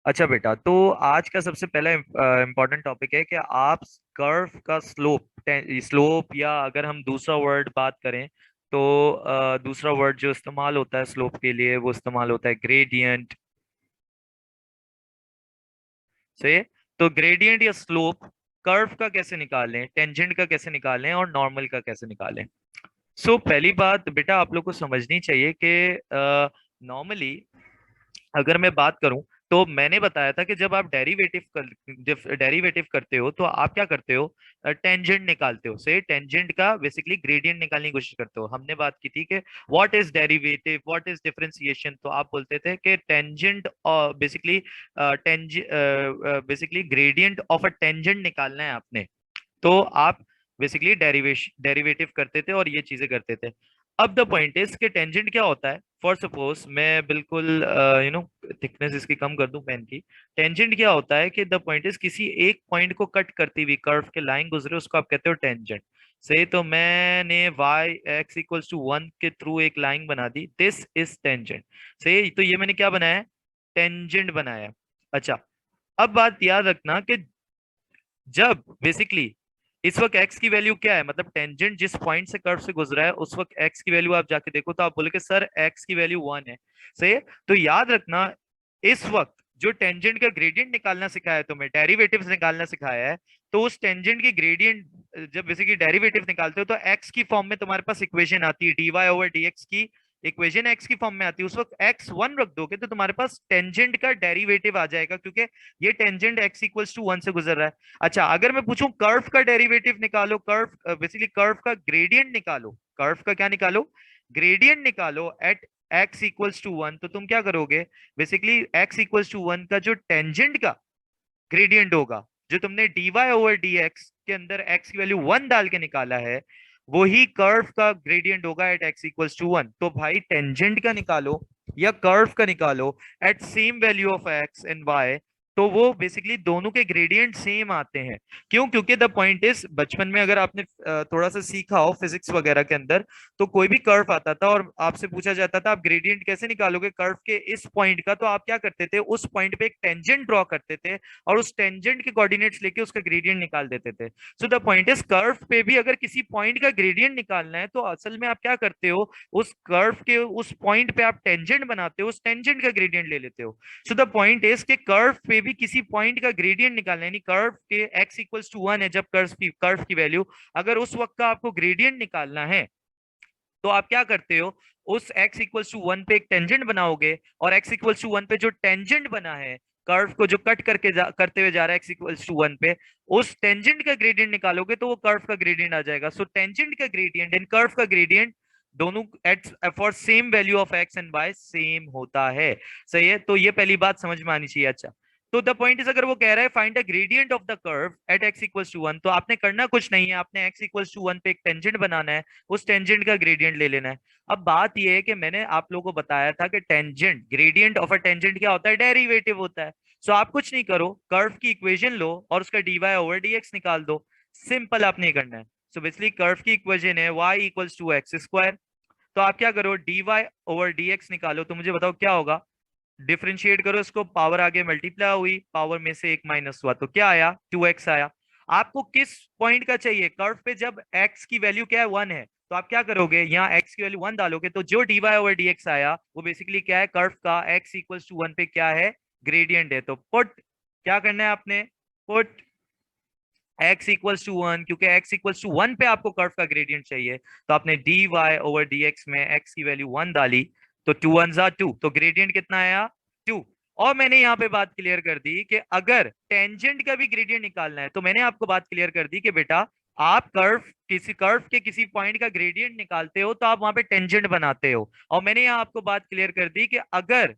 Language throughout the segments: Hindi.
अच्छा बेटा, तो आज का सबसे पहला इम्पोर्टेंट टॉपिक है कि आप कर्व का स्लोप या अगर हम दूसरा वर्ड बात करें तो दूसरा वर्ड जो इस्तेमाल होता है स्लोप के लिए वो इस्तेमाल होता है ग्रेडियंट से। तो ग्रेडियंट या स्लोप कर्व का कैसे निकालें, टेंजेंट का कैसे निकालें और नॉर्मल का कैसे निकालें। पहली बात बेटा आप लोग को समझनी चाहिए कि नॉर्मली अगर मैं बात करूं तो मैंने बताया था कि जब आप डेरिवेटिव करते हो तो आप क्या करते हो, टेंजेंट निकालते हो। से टेंजेंट का बेसिकली ग्रेडियंट निकालने की कोशिश करते हो। हमने बात की थी कि what is derivative, what is differentiation, तो आप बोलते थे कि tangent basically basically gradient of a tangent निकालना है आपने। तो आप बेसिकली डेरिवेटिव करते थे और ये चीजें करते थे। अब द पॉइंट इज कि टेंजेंट क्या होता है। फॉर सपोज मैं बिल्कुल थिकनेस इसकी कम कर दूं पेन की। टेंजेंट क्या होता है कि द पॉइंट इज किसी एक पॉइंट को कट करती हुई कर्व के लाइन गुजरे उसको आप कहते हो टेंजेंट। से तो मैंने y x इक्वल्स टू 1 के थ्रू एक लाइन बना दी, दिस इज टेंजेंट। से तो ये मैंने क्या बनाया, टेंजेंट बनाया। अच्छा, अब बात याद रखना कि जब बेसिकली इस वक्त x की वैल्यू क्या है, मतलब टेंजेंट जिस पॉइंट से कर्व से गुजरा है उस वक्त x की वैल्यू आप जाके देखो तो आप बोले कि सर x की वैल्यू 1 है। सही है? तो याद रखना इस वक्त जो टेंजेंट का ग्रेडियंट निकालना सिखाया है तुम्हें, डेरिवेटिव्स निकालना सिखाया है, तो उस टेंजेंट की ग्रेडियंट जब बेसिकली डेरिवेटिव निकालते हो तो x की फॉर्म में तुम्हारे पास इक्वेशन आती है, dy/dx की इक्वेशन x की फॉर्म में आती है। उस वक्त x 1 रख दोगे तो तुम्हारे पास टेंजेंट का डेरिवेटिव आ जाएगा, क्योंकि ये टेंजेंट x इक्वल्स टू 1 से गुजर रहा है। अच्छा, अगर मैं पूछूं कर्व का डेरिवेटिव निकालो, कर्व बेसिकली कर्व का ग्रेडियंट निकालो, कर्व का क्या निकालो, ग्रेडियंट निकालो एट x इक्वल्स टू 1, तो तुम क्या करोगे, बेसिकली x इक्वल्स टू 1 का जो टेंजेंट का ग्रेडियंट होगा, जो तुमने dy/dx के अंदर x की वैल्यू 1 डाल के निकाला है, वो ही कर्व का ग्रेडियंट होगा एट x इक्वल्स टू 1। तो भाई टेंजेंट का निकालो या कर्व का निकालो at same value of x and y, तो वो बेसिकली दोनों के ग्रेडियंट सेम आते हैं। क्यों? क्योंकि द पॉइंट इज बचपन में अगर आपने थोड़ा सा सीखा हो फिजिक्स वगैरह के अंदर, तो कोई भी कर्व आता था और आपसे पूछा जाता था आप ग्रेडियंट कैसे निकालोगे कर्व के इस पॉइंट का, तो आप क्या करते थे, उस पॉइंट पे एक टेंजेंट ड्रॉ करते थे और उस टेंजेंट के कोऑर्डिनेट्स लेके उसका ग्रेडियंट निकाल देते थे। सो द पॉइंट इज कर्व पे भी अगर किसी पॉइंट का ग्रेडियंट निकालना है तो असल में आप क्या करते हो, उस कर्व के उस पॉइंट पे आप टेंजेंट बनाते हो, उस टेंजेंट का ग्रेडियंट ले लेते हो। सो द पॉइंट इज के कर्व पे भी किसी पॉइंट का ग्रेडियंट निकालना है, यानी कर्व के x इक्वल्स टू 1 है जब कर्व की वैल्यू, अगर उस वक्त का आपको ग्रेडियंट निकालना है तो आप क्या करते हो, उस x इक्वल्स टू 1 पे एक टेंजेंट बनाओगे और x इक्वल्स टू 1 पे जो टेंजेंट बना है कर्व को जो कट करते हुए जा रहा है x इक्वल्स टू 1 पे, उस टेंजेंट का ग्रेडियंट निकालोगे तो वो कर्व का ग्रेडियंट आ जाएगा। सो टेंजेंट का ग्रेडियंट एंड कर्व का ग्रेडियंट दोनों at for same value of x and y same होता है। सही है? तो ये पहली बात समझ में आनी चाहिए। अच्छा, तो द पॉइंट इज अगर वो कह रहा है find the gradient of the curve at x equals to 1, तो आपने करना कुछ नहीं है, आपने x इक्वल्स टू 1 पे एक टेंजेंट बनाना है, उस टेंजेंट का ग्रेडियंट ले लेना है। अब बात यह है कि मैंने आप लोगों को बताया था कि tangent, gradient of a tangent क्या होता है, डेरिवेटिव होता है। सो आप कुछ नहीं करो, कर्व की इक्वेशन लो और उसका dy/dx निकाल दो। सिंपल, आपने करना है। सो बेसिकली कर्व की इक्वेशन है y equals to x square, तो आप क्या करो, dy/dx निकालो, तो मुझे बताओ क्या होगा, डिफरेंशिएट करो इसको, पावर आगे मल्टीप्लाई हुई, पावर में से एक माइनस हुआ तो क्या आया, 2x आया। आपको किस पॉइंट का चाहिए, कर्व पे जब x की वैल्यू क्या है, 1 है, तो आप क्या करोगे, यहाँ x की वैल्यू 1 डालोगे, तो जो dy/dx आया वो बेसिकली क्या है, कर्व का x इक्वल्स टू 1 पे क्या है, ग्रेडियंट है। तो पुट क्या करना है आपने, पुट x इक्वल्स टू 1, क्योंकि x इक्वल्स टू 1 पे आपको कर्व का ग्रेडियंट चाहिए, तो आपने dy/dx में x की वैल्यू 1 डाली, तो 2 1 2, तो ग्रेडियंट कितना आया, 2। और मैंने यहाँ पे बात क्लियर कर दी कि अगर टेंजेंट का भी ग्रेडियंट निकालना है, तो मैंने आपको बात क्लियर कर दी कि बेटा आप कर्व के किसी पॉइंट का ग्रेडियंट निकालते हो तो आप वहां पे टेंजेंट बनाते हो। और मैंने यहाँ आपको बात क्लियर कर दी कि अगर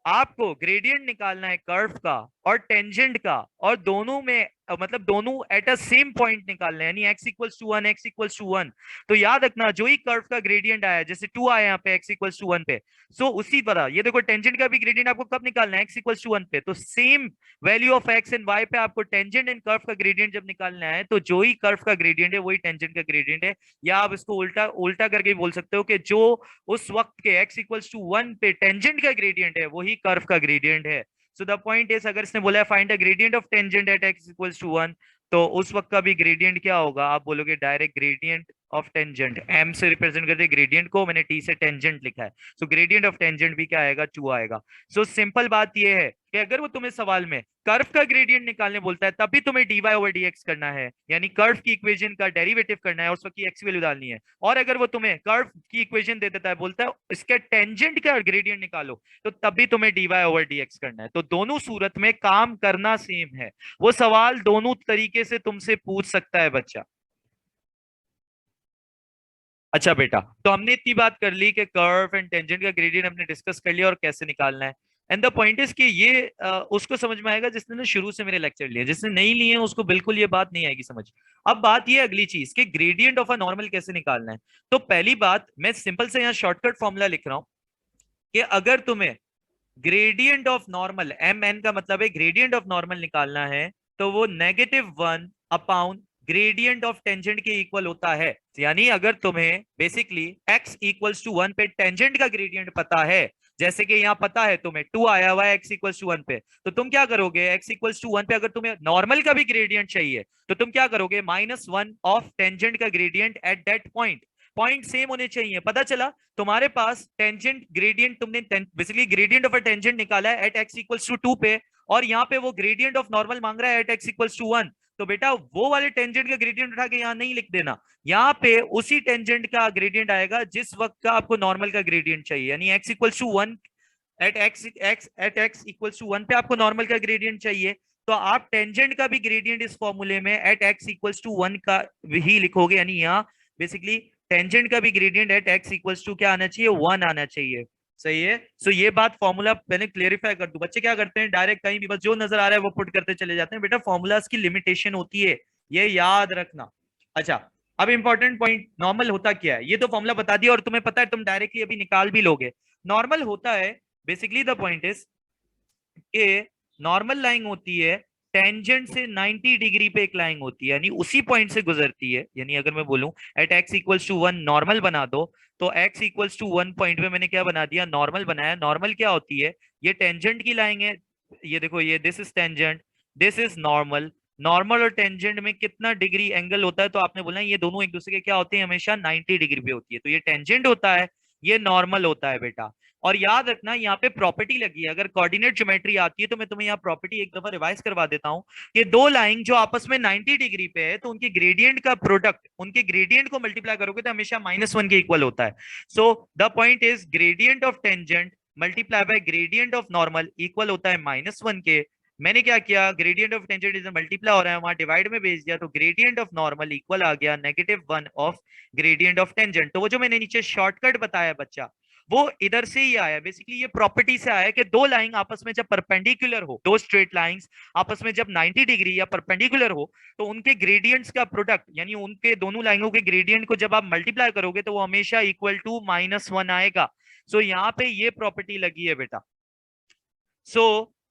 आपको ग्रेडियंट निकालना है कर्व का और टेंजेंट का, और दोनों में मतलब दोनों एट अ सेम पॉइंट निकालना है, यानी x equals to 1 x equals to 1, तो याद रखना जो ही कर्व का ग्रेडियंट आया, जैसे 2 आया यहाँ पे x इक्वल्स टू 1 पे, सो उसी तरह ये देखो टेंजेंट का भी ग्रेडियंट आपको कब निकालना है, x इक्वल्स टू 1 पे, तो same value of x and y पे आपको टेंजेंट एंड कर्व का ग्रेडियंट जब निकालना है, तो जो ही कर्व का ग्रेडियंट है वही टेंजेंट का ग्रेडियंट है। या आप इसको उल्टा उल्टा करके भी बोल सकते हो कि जो उस वक्त के x इक्वल्स टू 1 पे टेंजेंट का ग्रेडियंट है वही कर्व का ग्रेडियंट है। सो द पॉइंट इज अगर इसने बोला है find the gradient of tangent at x equals to 1, तो उस वक्त का भी ग्रेडियंट क्या होगा, आप बोलोगे direct gradient of tangent, m से रिप्रेजेंट करते ग्रेडियंट को, मैंने टी से टेंजेंट लिखा है, सो ग्रेडियंट ऑफ टेंजेंट भी क्या आएगा, 2 आएगा। सो सिंपल बात ये है कि अगर वो तुम्हें सवाल में कर्व का ग्रेडियंट निकालने बोलता है तभी तुम्हें dy ओवर dx करना है, यानी कर्व की इक्वेशन का डेरिवेटिव करना है, उस वक्त की x वैल्यू डालनी है। और अगर वो तुम्हें कर्व की इक्वेशन दे देता है, बोलता है इसके टेंजेंट का ग्रेडियंट निकालो, तो तभी तुम्हें dy ओवर dx करना है। तो दोनों सूरत में काम करना सेम है, वो सवाल दोनों तरीके से तुमसे पूछ सकता है बच्चा। अच्छा बेटा, तो हमने इतनी बात कर ली कि कर्व एंड टेंजेंट का ग्रेडियंट हमने डिस्कस कर लिया और कैसे निकालना है। एंड द पॉइंट इज कि ये उसको समझ में आएगा जिसने ना शुरू से मेरे लेक्चर लिए, जिसने नहीं लिए उसको बिल्कुल ये बात नहीं आएगी समझ। अब बात ये अगली चीज कि ग्रेडियंट ऑफ अ नॉर्मल कैसे निकालना है। तो पहली बात मैं सिंपल से यहाँ शॉर्टकट फॉर्मूला लिख रहा हूं कि अगर तुम्हें gradient of normal, m n का मतलब है ग्रेडियंट ऑफ नॉर्मल निकालना है, तो वो -1 अपॉन ग्रेडियंट ऑफ टेंजेंट के इक्वल होता है। यानी अगर तुम्हें बेसिकली x इक्वल्स टू 1 पे टेंजेंट का ग्रेडियंट पता है, जैसे कि यहाँ पता है तुम्हें 2 आया हुआ है x इक्वल्स टू 1 पे, तो तुम क्या करोगे, x इक्वल्स टू 1 पे अगर तुम्हें नॉर्मल का भी ग्रेडियंट चाहिए तो तुम क्या करोगे, -1 ऑफ टेंजेंट का gradient at that point. Point same होने चाहिए। पता चला तुम्हारे पास टेंजेंट ग्रेडियंट, तुमने basically gradient of a tangent निकाला है एट x इक्वल्स टू 2 पे, और यहाँ पे वो ग्रेडियंट ऑफ नॉर्मल मांग रहा है एट x इक्वल्स टू 1। तो बेटा वो वाले टेंजेंट का ग्रेडियंट उठा के यहाँ नहीं लिख देना, यहाँ पे उसी टेंजेंट का ग्रेडियंट आएगा जिस वक्त का आपको नॉर्मल का ग्रेडियंट चाहिए। यानी x equals to 1 at x equals to 1 पे आपको नॉर्मल का ग्रेडियंट चाहिए, तो आप टेंजेंट का भी ग्रेडियंट इस फॉर्मूले में एट x इक्वल्स टू 1 का ही लिखोगे। यानी यहाँ बेसिकली टेंजेंट का भी gradient at x equals to क्या आना चाहिए, 1 आना चाहिए। सही है। सो ये बात फॉर्मूला मैंने क्लेरिफाई कर दूं। बच्चे क्या करते हैं, डायरेक्ट कहीं भी बस जो नजर आ रहा है वो पुट करते चले जाते हैं। बेटा फॉर्मूलाज की लिमिटेशन होती है, ये याद रखना। अच्छा, अब इंपॉर्टेंट पॉइंट, नॉर्मल होता क्या है, ये तो फॉर्मूला बता दिया और तुम्हें पता है, तुम डायरेक्टली अभी निकाल भी लोगे। नॉर्मल होता है बेसिकली, द पॉइंट इज कि नॉर्मल लाइन होती है टेंजेंट से 90 डिग्री पे एक लाइन होती है, यानी उसी पॉइंट से गुजरती है। यानी अगर मैं बोलूं at x equals to 1 normal बना दो, तो x इक्वल्स टू 1 पॉइंट पे मैंने क्या बना दिया, नॉर्मल बनाया। नॉर्मल क्या होती है, ये टेंजेंट की लाइन है, ये देखो, ये this is tangent, this is normal. Normal और टेंजेंट में कितना डिग्री एंगल होता है, तो आपने बोला ये दोनों एक दूसरे के क्या होते हैं, हमेशा 90 डिग्री पे होती है। तो ये टेंजेंट होता है, ये नॉर्मल होता है बेटा। और याद रखना यहाँ पे प्रॉपर्टी लगी है, अगर कोऑर्डिनेट ज्योमेट्री आती है तो मैं तुम्हें यहाँ प्रॉपर्टी एक दफा रिवाइज करवा देता हूँ। ये दो लाइन जो आपस में 90 डिग्री पे है, तो उनके ग्रेडियंट का प्रोडक्ट, उनके ग्रेडियंट को मल्टीप्लाई करोगे तो हमेशा -1 के इक्वल होता है। सो the point is gradient of tangent multiply by gradient of normal equal होता है -1 के। मैंने क्या किया, gradient of tangent is multiply हो रहा है, वहां डिवाइड में भेज दिया, तो ग्रेडियंट ऑफ नॉर्मल इक्वल आ गया -1 ऑफ ग्रेडियंट ऑफ टेंजेंट। तो वो जो मैंने नीचे शॉर्टकट बताया बच्चा, वो इधर से ही आया। बेसिकली ये प्रॉपर्टी से आया कि दो लाइन आपस में जब परपेंडिकुलर हो, दो स्ट्रेट लाइंस आपस में जब 90 डिग्री या परपेंडिकुलर हो, तो उनके ग्रेडियंट्स का प्रोडक्ट, यानी उनके दोनों लाइनों के ग्रेडियंट को जब आप मल्टीप्लाई करोगे तो वो हमेशा इक्वल टू -1 आएगा। सो यहाँ पे ये प्रॉपर्टी लगी है बेटा। सो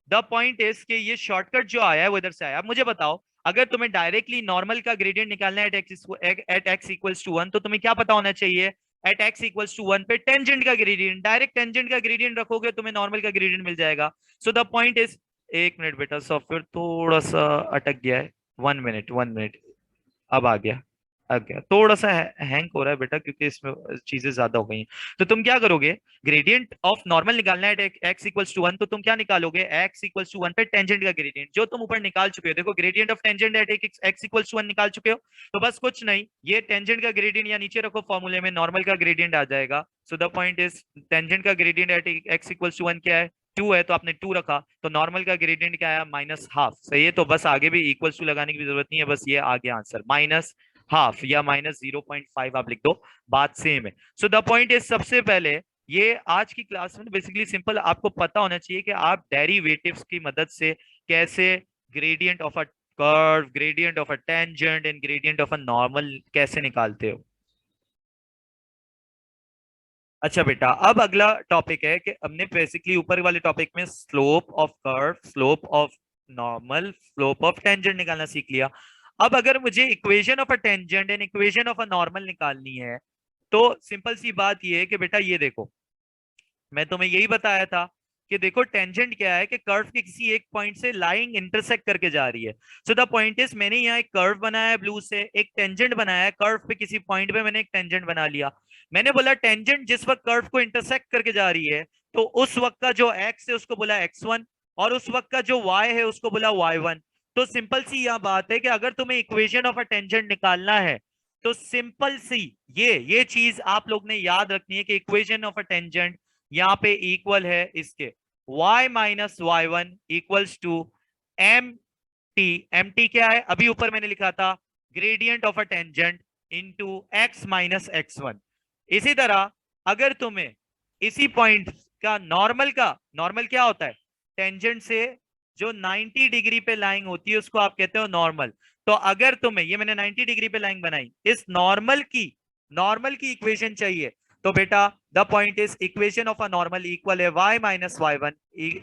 द पॉइंट इज कि ये शॉर्टकट जो आया है वो इधर से आया। अब मुझे बताओ, अगर तुम्हें डायरेक्टली नॉर्मल का ग्रेडियंट निकालना है एट एक्स इक्वल्स टू 1, तो तुम्हें क्या पता होना चाहिए, एट एक्स इक्वल्स टू 1 पे टेंजेंट का ग्रेडियंट, डायरेक्ट टेंजेंट का ग्रेडियंट रखोगे तुम्हें नॉर्मल का ग्रेडियंट मिल जाएगा। सो द पॉइंट इज, एक मिनट बेटा, सॉफ्टवेयर थोड़ा सा अटक गया है, 1 मिनट 1 मिनट, अब आ गया। गया थोड़ा सा हैंग हो रहा है बेटा, क्योंकि इसमें चीजें ज्यादा हो गई हैं। तो तुम क्या करोगे, ग्रेडियंट ऑफ नॉर्मल निकालना है एक्स इक्वल्स टू 1, तो तुम क्या निकालोगे, एक्स इक्वल्स टू 1 पे टेंजेंट का ग्रेडियंट जो तुम ऊपर निकाल चुके हो। देखो gradient of tangent at x equals to 1 निकाल चुके हो, तो बस कुछ नहीं, ये टेंजेंट का ग्रेडियंट या नीचे रखो फॉर्मूले में, नॉर्मल का ग्रेडियंट आ जाएगा। So the point is tangent का gradient at x equals to 1 क्या है, 2 है, तो आपने 2 रखा, तो नॉर्मल का ग्रेडियंट क्या आया, -12। सही है, तो बस आगे भी इक्वल्स टू लगाने की जरूरत नहीं है, बस ये आ गया आंसर, -12 या -0.5 आप लिख दो, बात सेम है। सो द पॉइंट इज, सबसे पहले ये आज की क्लास में बेसिकली सिंपल आपको पता होना चाहिए कि आप डेरिवेटिव्स की मदद से कैसे gradient of a curve, gradient of a tangent and gradient of a normal कैसे निकालते हो। अच्छा बेटा, अब अगला टॉपिक है कि हमने बेसिकली ऊपर वाले टॉपिक में slope of curve, slope of normal, slope of tangent निकालना सीख लिया। अब अगर मुझे equation of a tangent and equation of a normal निकालनी है, तो सिंपल सी बात ये है कि बेटा ये देखो, मैं तुम्हें यही बताया था कि देखो टेंजेंट क्या है कि कर्व के किसी एक पॉइंट से लाइन इंटरसेक्ट करके जा रही है। सो द पॉइंट इज मैंने यहाँ एक कर्व बनाया है ब्लू से, एक टेंजेंट बनाया है कर्व पे, किसी पॉइंट पे मैंने एक टेंजेंट बना लिया। मैंने बोला टेंजेंट जिस वक्त कर्व को इंटरसेक्ट करके जा रही है तो उस वक्त का जो एक्स है उसको बोला x1, और उस वक्त का जो y है उसको बोला y1। तो सिंपल सी यह बात है कि अगर तुम्हें इक्वेशन ऑफ अ टेंजेंट निकालना है तो सिंपल सी ये चीज आप लोग ने याद रखनी है कि इक्वेशन ऑफ अ टेंजेंट यहाँ पे इक्वल है इसके y minus y one equals to M T. M T क्या है, अभी ऊपर मैंने लिखा था gradient of a tangent into x minus x one. इसी तरह अगर तुम्हें इसी पॉइंट का नॉर्मल क्या होता है, टेंजेंट से जो 90 डिग्री पे लाइन होती है उसको आप कहते हो नॉर्मल। तो अगर तुम्हें ये मैंने 90 डिग्री पे लाइन बनाई, इस नॉर्मल की इक्वेशन चाहिए तो बेटा the point is equation of a normal equal है y minus y one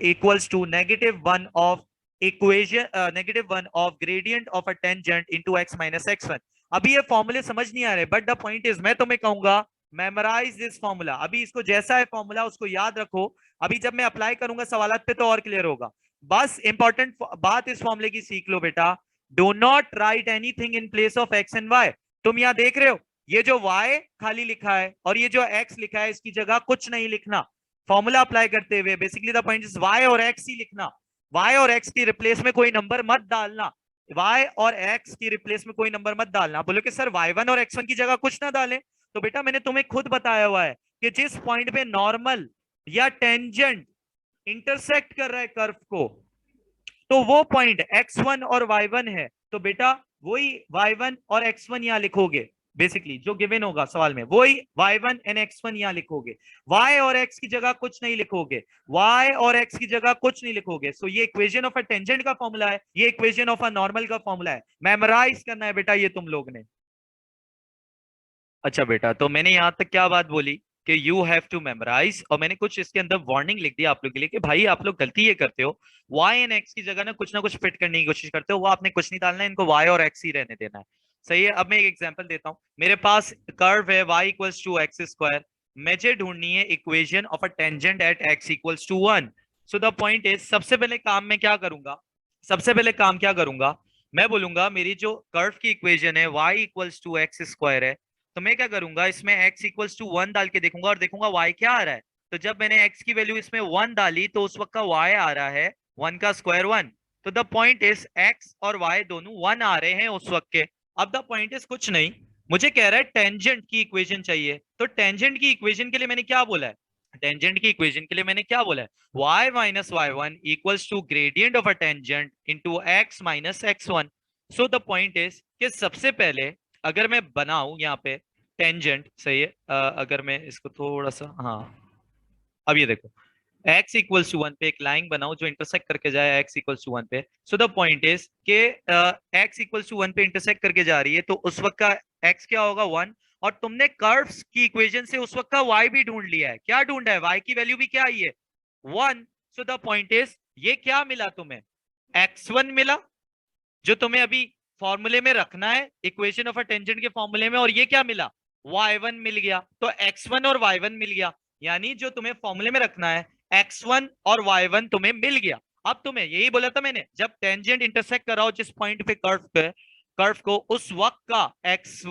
equals to -1 of equation -1 of gradient of a tangent into x minus x1। अभी ये फॉर्मूले समझ नहीं आ रहे, बट द पॉइंट इज मैं तुम्हें कहूंगा मेमोराइज दिस फॉर्मूला। अभी इसको जैसा है फॉर्मूला उसको याद रखो, अभी जब मैं अप्लाई करूंगा सवालात पे तो और क्लियर होगा। बस इंपॉर्टेंट बात इस फॉर्मूले की सीख लो बेटा, do not write anything in place of x and y. तुम यहां देख रहे हो ये जो y खाली लिखा है और ये जो x लिखा है इसकी जगह कुछ नहीं लिखना फॉर्मूला अप्लाई करते हुए। Basically the point is y और x ही लिखना, y और x की रिप्लेस में कोई नंबर मत डालना, y और x की रिप्लेस में कोई नंबर मत डालना। बोलो कि सर y1 और x1 की जगह कुछ ना डालें, तो बेटा मैंने तुम्हें खुद बताया हुआ है कि जिस पॉइंट पे नॉर्मल या टेंजेंट इंटरसेक्ट कर रहा है कर्व को तो वो पॉइंट x1 और y1 है, तो बेटा वही y1 और x1 यहां लिखोगे। बेसिकली जो गिवन होगा सवाल में वही y1 एंड x1 यहां लिखोगे, y और x की जगह कुछ नहीं लिखोगे, y और x की जगह कुछ नहीं लिखोगे। सो ये इक्वेशन ऑफ अ टेंजेंट का फॉर्मूला है, ये इक्वेशन ऑफ अ नॉर्मल का फॉर्मूला है। मेमोराइज करना है बेटा ये तुम लोग ने। अच्छा बेटा, तो मैंने यहाँ तक क्या बात बोली कि यू हैव टू मेमोराइज, और मैंने कुछ इसके अंदर वार्निंग लिख दी आप लोग के लिए कि भाई आप लोग गलती ये करते हो, y एंड x की जगह ना कुछ फिट करने की कोशिश करते हो, वो आपने कुछ नहीं डालना है, इनको y और x ही रहने देना है। सही है। अब मैं एक एग्जांपल देता हूँ, मेरे पास कर्व है y equals to x square, मुझे ढूंढनी है equation of a tangent at x equals to 1। So the point is सबसे पहले काम मैं क्या करूंगा, सबसे पहले काम क्या करूंगा, मैं बोलूंगा मेरी जो कर्व की इक्वेशन है y equals to x square है, तो मैं क्या करूंगा इसमें x इक्वल्स टू 1 डाल के देखूंगा और देखूंगा y क्या आ रहा है। तो जब मैंने x की वैल्यू इसमें 1 डाली तो उस वक्त का y आ रहा है 1 का स्क्वायर 1। तो द पॉइंट इज x और y दोनों 1 आ रहे हैं उस वक्त के। अब द पॉइंट इज कुछ नहीं, मुझे कह रहा है टेंजेंट की इक्वेशन चाहिए, तो टेंजेंट की इक्वेशन के लिए मैंने क्या बोला है, टेंजेंट की इक्वेशन के लिए मैंने क्या बोला है, y minus y one equals to gradient of a tangent into x minus x one. So the point is कि सबसे पहले अगर मैं बनाऊं यहाँ पे टेंजेंट, सही है, अगर मैं इसको थोड़ा सा, हाँ अब ये देखो x इक्वल्स टू वन पे एक लाइन बनाओ जो इंटरसेक्ट करके जाए x इक्वल्स टू वन पे। सो द पॉइंट इज के x इक्वल्स टू वन पे इंटरसेक्ट करके जा रही है तो उस वक्त का x क्या होगा 1, और तुमने कर्व्स की इक्वेशन से उस वक्त का y भी ढूंढ लिया है। क्या ढूंढा है, y की वैल्यू भी क्या आई है 1। सो द पॉइंट इज ये क्या मिला तुम्हें, x1 मिला जो तुम्हें अभी फॉर्मूले में रखना है इक्वेशन ऑफ अ टेंजेंट के फॉर्मूले में, और ये क्या मिला y1 मिल गया, तो x1 और y1 मिल गया, यानी जो तुम्हें फॉर्मूले में रखना है x1 और y1 तुम्हें मिल गया। अब तुम्हें यही बोला था मैंने, जब टेंजेंट इंटरसेक्ट कराओ जिस पॉइंट पे कर्व को उस वक्त का x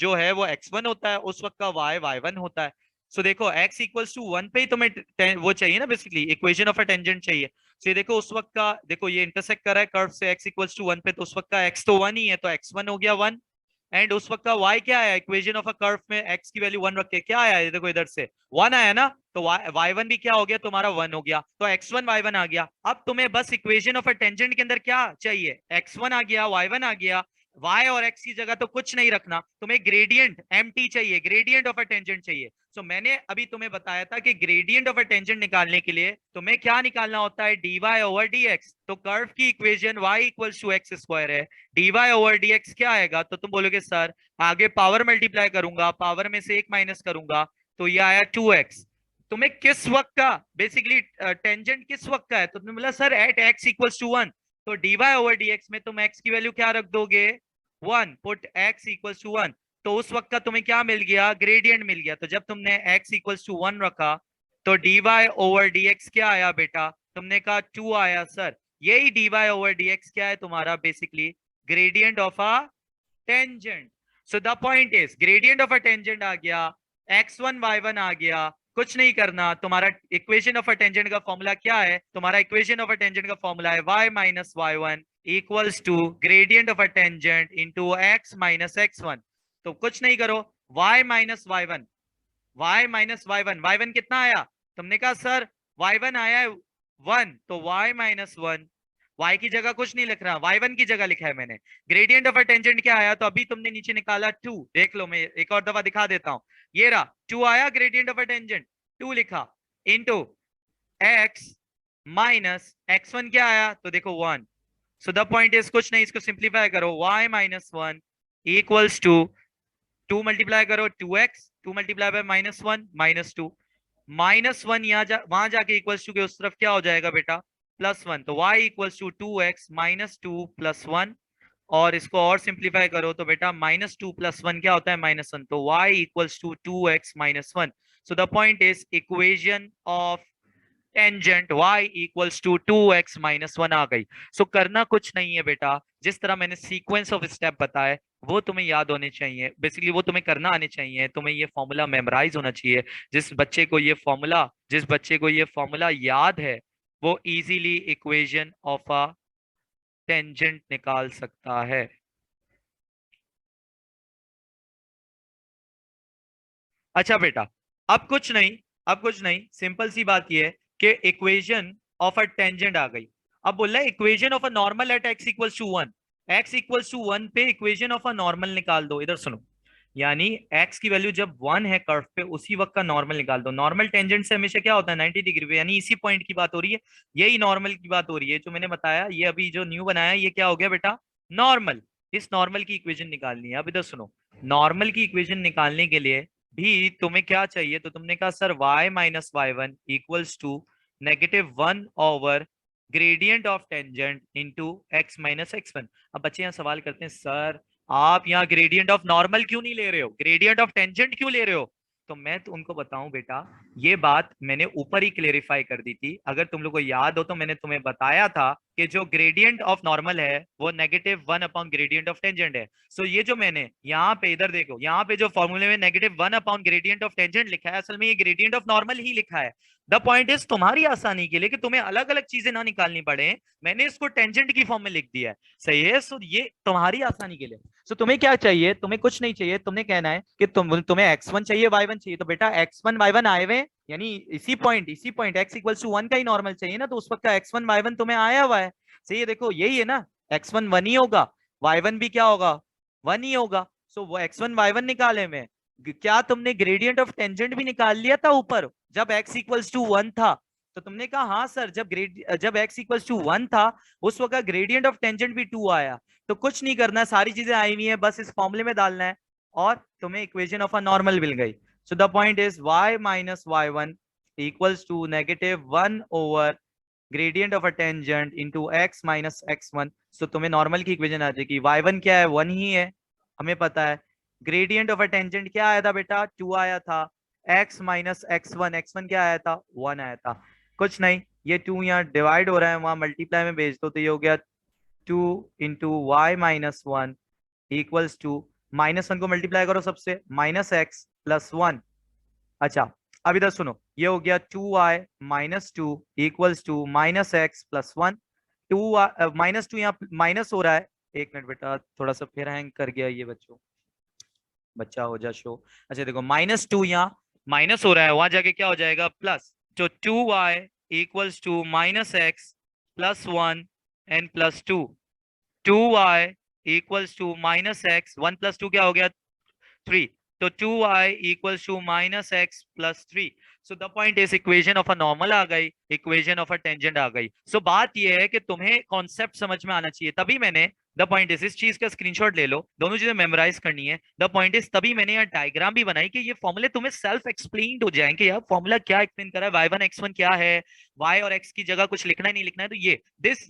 जो है वो x1 होता है, उस वक्त का y y1 होता है। सो देखो x इक्वल्स टू 1 पे ही तुम्हें वो चाहिए ना, basically equation of a tangent चाहिए। तो ये देखो उस वक्त का, देखो ये इंटरसेक्ट कर रहा है कर्व से x इक्वल्स टू 1 पे, तो उस वक्त का x तो 1 ही है, तो x1 हो गया 1। एंड उस वक्त का y क्या आया, इक्वेशन ऑफ अ कर्व में x की वैल्यू 1 रख के क्या आया, ये देखो इधर से 1 आया ना, तो y1 भी क्या हो गया तुम्हारा 1 हो गया, तो x1 y1 आ गया। अब तुम्हें बस इक्वेशन ऑफ अ टेंजेंट के अंदर क्या चाहिए, x1 आ गया y1 आ गया, y और x की जगह तो कुछ नहीं रखना, तुम्हें ग्रेडियंट mt चाहिए, ग्रेडियंट ऑफ अ टेंजेंट चाहिए। सो मैंने अभी तुम्हें बताया था कि ग्रेडियंट ऑफ अ टेंजेंट निकालने के लिए तुम्हें क्या निकालना होता है, dy ओवर dx। तो कर्व की equation y equals to x square है, dy ओवर dx क्या आएगा, तो तुम बोलोगे सर आगे पावर मल्टीप्लाई करूंगा, पावर में से एक माइनस करूंगा, तो ये आया 2x। तुम्हें किस वक्त का बेसिकली टेंजेंट किस वक्त का है, तो तुमने बोला sir at x equals to 1, तो dy ओवर dx में तुम x की वैल्यू क्या रख दोगे 1, पुट x इक्वल्स टू 1, तो उस वक्त का तुम्हें क्या मिल गया, ग्रेडियंट मिल गया। तो जब तुमने x इक्वल्स टू 1 रखा तो dy ओवर dx क्या आया बेटा? तुमने कहा 2 आया सर। यही dy ओवर dx क्या है तुम्हारा? Basically gradient of a tangent. So the point is gradient of a tangent आ गया, x1 y1 आ गया, कुछ नहीं करना। तुम्हारा इक्वेशन ऑफ अ टेंजेंट का फॉर्मूला क्या है? तुम्हारा इक्वेशन ऑफ अ टेंजेंट का फॉर्मूला है y minus y1 equals to gradient of a tangent into x minus x1। तो कुछ नहीं करो, y minus y1, y minus y1, y1 कितना आया? तुमने कहा सर y1 आया है 1, तो y माइनस 1, y की जगह कुछ नहीं लिख रहा, y1 की जगह लिखा है मैंने। ग्रेडियंट ऑफ अ टेंजेंट क्या आया? तो अभी तुमने नीचे निकाला 2, देख लो, मैं एक और दफा दिखा देता हूं। ये रहा 2 आया ग्रेडियंट ऑफ अ टेंजेंट, 2 लिखा इनटू x माइनस x1 क्या आया? तो देखो 1। सो द पॉइंट इज कुछ नहीं, इसको सिंप्लीफाई करो, y minus 1 equals to 2 multiply करो 2x, 2 multiply by minus 1 minus 2, minus 1 वहां जाके इक्वल्स टू के उस तरफ क्या हो जाएगा बेटा? प्लस 1। तो y equals to 2x minus 2 plus 1, और इसको और सिंप्लीफाई करो तो बेटा माइनस 2 प्लस 1 क्या होता है? माइनस 1। तो y equals to 2x minus 1। So the point is equation of tangent y equals to 2x minus 1 आ गई। सो करना कुछ नहीं है बेटा, जिस तरह मैंने सीक्वेंस ऑफ स्टेप बताए वो तुम्हें याद होने चाहिए, बेसिकली वो तुम्हें करना आने चाहिए, तुम्हें ये फॉर्मूला मेमोराइज होना चाहिए। जिस बच्चे को ये फॉर्मूला याद है वो easily equation of a tangent निकाल सकता है। अच्छा बेटा, अब कुछ नहीं सिंपल सी बात ये है कि इक्वेशन ऑफ अ टेंजेंट आ गई। अब बोल रहा है equation of a normal at x equals to 1, x equals to 1 पे इक्वेशन ऑफ अ नॉर्मल निकाल दो। इधर सुनो, यानी x की वैल्यू जब 1 है कर्व पे उसी वक्त का नॉर्मल निकाल दो। नॉर्मल टेंजेंट से हमेशा क्या होता है? 90 डिग्री पे, यानी इसी पॉइंट की बात हो रही है, यही नॉर्मल की बात हो रही है। जो मैंने बताया ये अभी जो न्यू बनाया ये क्या हो गया बेटा? नॉर्मल। इस नॉर्मल की इक्वेशन निकालनी है। अब इधर सुनो, नॉर्मल की इक्वेशन निकालने के लिए भी तुम्हें क्या चाहिए? तो तुमने कहा sir y minus y1 equals to -1 over gradient of tangent into x minus x1। अब बच्चे यहाँ सवाल करते हैं सर आप यहाँ ग्रेडियंट ऑफ नॉर्मल क्यों नहीं ले रहे हो, ग्रेडियंट ऑफ टेंजेंट क्यों ले रहे हो? तो मैं तो उनको बताऊं बेटा, ये बात मैंने ऊपर ही क्लेरिफाई कर दी थी। अगर तुम लोग को याद हो तो मैंने तुम्हें बताया था कि जो ग्रेडियंट ऑफ नॉर्मल है वो -1 अपॉन ग्रेडियंट ऑफ टेंजेंट है। सो ये जो मैंने यहाँ पे, इधर देखो, यहाँ पे जो फॉर्मूले में -1 अपॉन ग्रेडियंट ऑफ टेंजेंट लिखा है, असल में ये ग्रेडियंट ऑफ नॉर्मल ही लिखा है। द पॉइंट इज तुम्हारी आसानी के लिए कि तुम्हें अलग अलग चीजें ना निकालनी पड़े, मैंने इसको टेंजेंट की फॉर्म में लिख दिया है। सही है? सो ये तुम्हारी आसानी के लिए। सो तुम्हें क्या चाहिए? तुम्हें कुछ नहीं चाहिए, तुमने कहना है कि तुम्हें x1 चाहिए y1 चाहिए, तो बेटा x1 y1 आए हुए, यानी इसी पॉइंट x इक्वल्स टू 1 का ही नॉर्मल चाहिए ना, तो उस वक्त का x1 y1 तुम्हें आया हुआ है। सही है? देखो यही है ना, x1 1 ही होगा, y1 भी क्या होगा? 1 ही होगा। सो वो x1 y1 निकाले में क्या तुमने ग्रेडियंट ऑफ टेंजेंट भी निकाल लिया था ऊपर जब x इक्वल्स टू 1 था? तो तुमने कहा हाँ सर, जब x इक्वल्स टू 1 था उस वक्त ग्रेडियंट ऑफ टेंजेंट भी 2 आया। तो कुछ नहीं करना, सारी चीजें आई हुई है, बस इस फॉर्मूले में डालना है और तुम्हें इक्वेशन ऑफ अ नॉर्मल मिल गई। So the point is y minus y1 equals to -1 over gradient of a tangent into x minus x1। So तुम्हें नॉर्मल की इक्वेशन आ जाएगी, y1 क्या है? 1 ही है, हमें पता है। ग्रेडियंट ऑफ अ टेंजेंट क्या आया था बेटा? 2 आया था। x माइनस x1 क्या आया था? 1 आया था। कुछ नहीं, ये 2 यहाँ डिवाइड हो रहा है, वहां मल्टीप्लाई में भेज दो तो ये हो गया 2 into y minus 1 equals to, -1 को मल्टीप्लाई करो सबसे, -x प्लस 1। अच्छा, अब इधर सुनो, ये हो गया 2y minus 2 equals to -x plus 1। -2 यहाँ माइनस हो रहा है, एक मिनट बेटा, थोड़ा सा फिर हैंग कर गया ये बच्चों, बच्चा हो जा शो। अच्छा देखो, -2 यहाँ माइनस हो रहा है, वहां जाके क्या हो जाएगा? प्लस। तो 2y equals to -x plus 1 and plus 2, 2y equals to -x, 1 plus 2 क्या हो गया? 3। तो 2y equals to -x+3। So the point is equation of a normal आ गई, इक्वेशन ऑफ अ टेंजेंट आ गई। सो बात यह है कि तुम्हें कॉन्सेप्ट समझ में आना चाहिए, तभी मैंने, द पॉइंट इज, इस चीज का स्क्रीनशॉट ले लो, दोनों चीजें मेमोराइज करनी है। द पॉइंट इज तभी मैंने यहाँ डायग्राम भी बनाई कि ये फॉर्मूले तुम्हें सेल्फ एक्सप्लेन्ड हो जाएंगे, यार फॉर्मूला क्या एक्सप्लेन कर रहा है, y1 x1 क्या है, y और x की जगह कुछ लिखना ही नहीं लिखना है। तो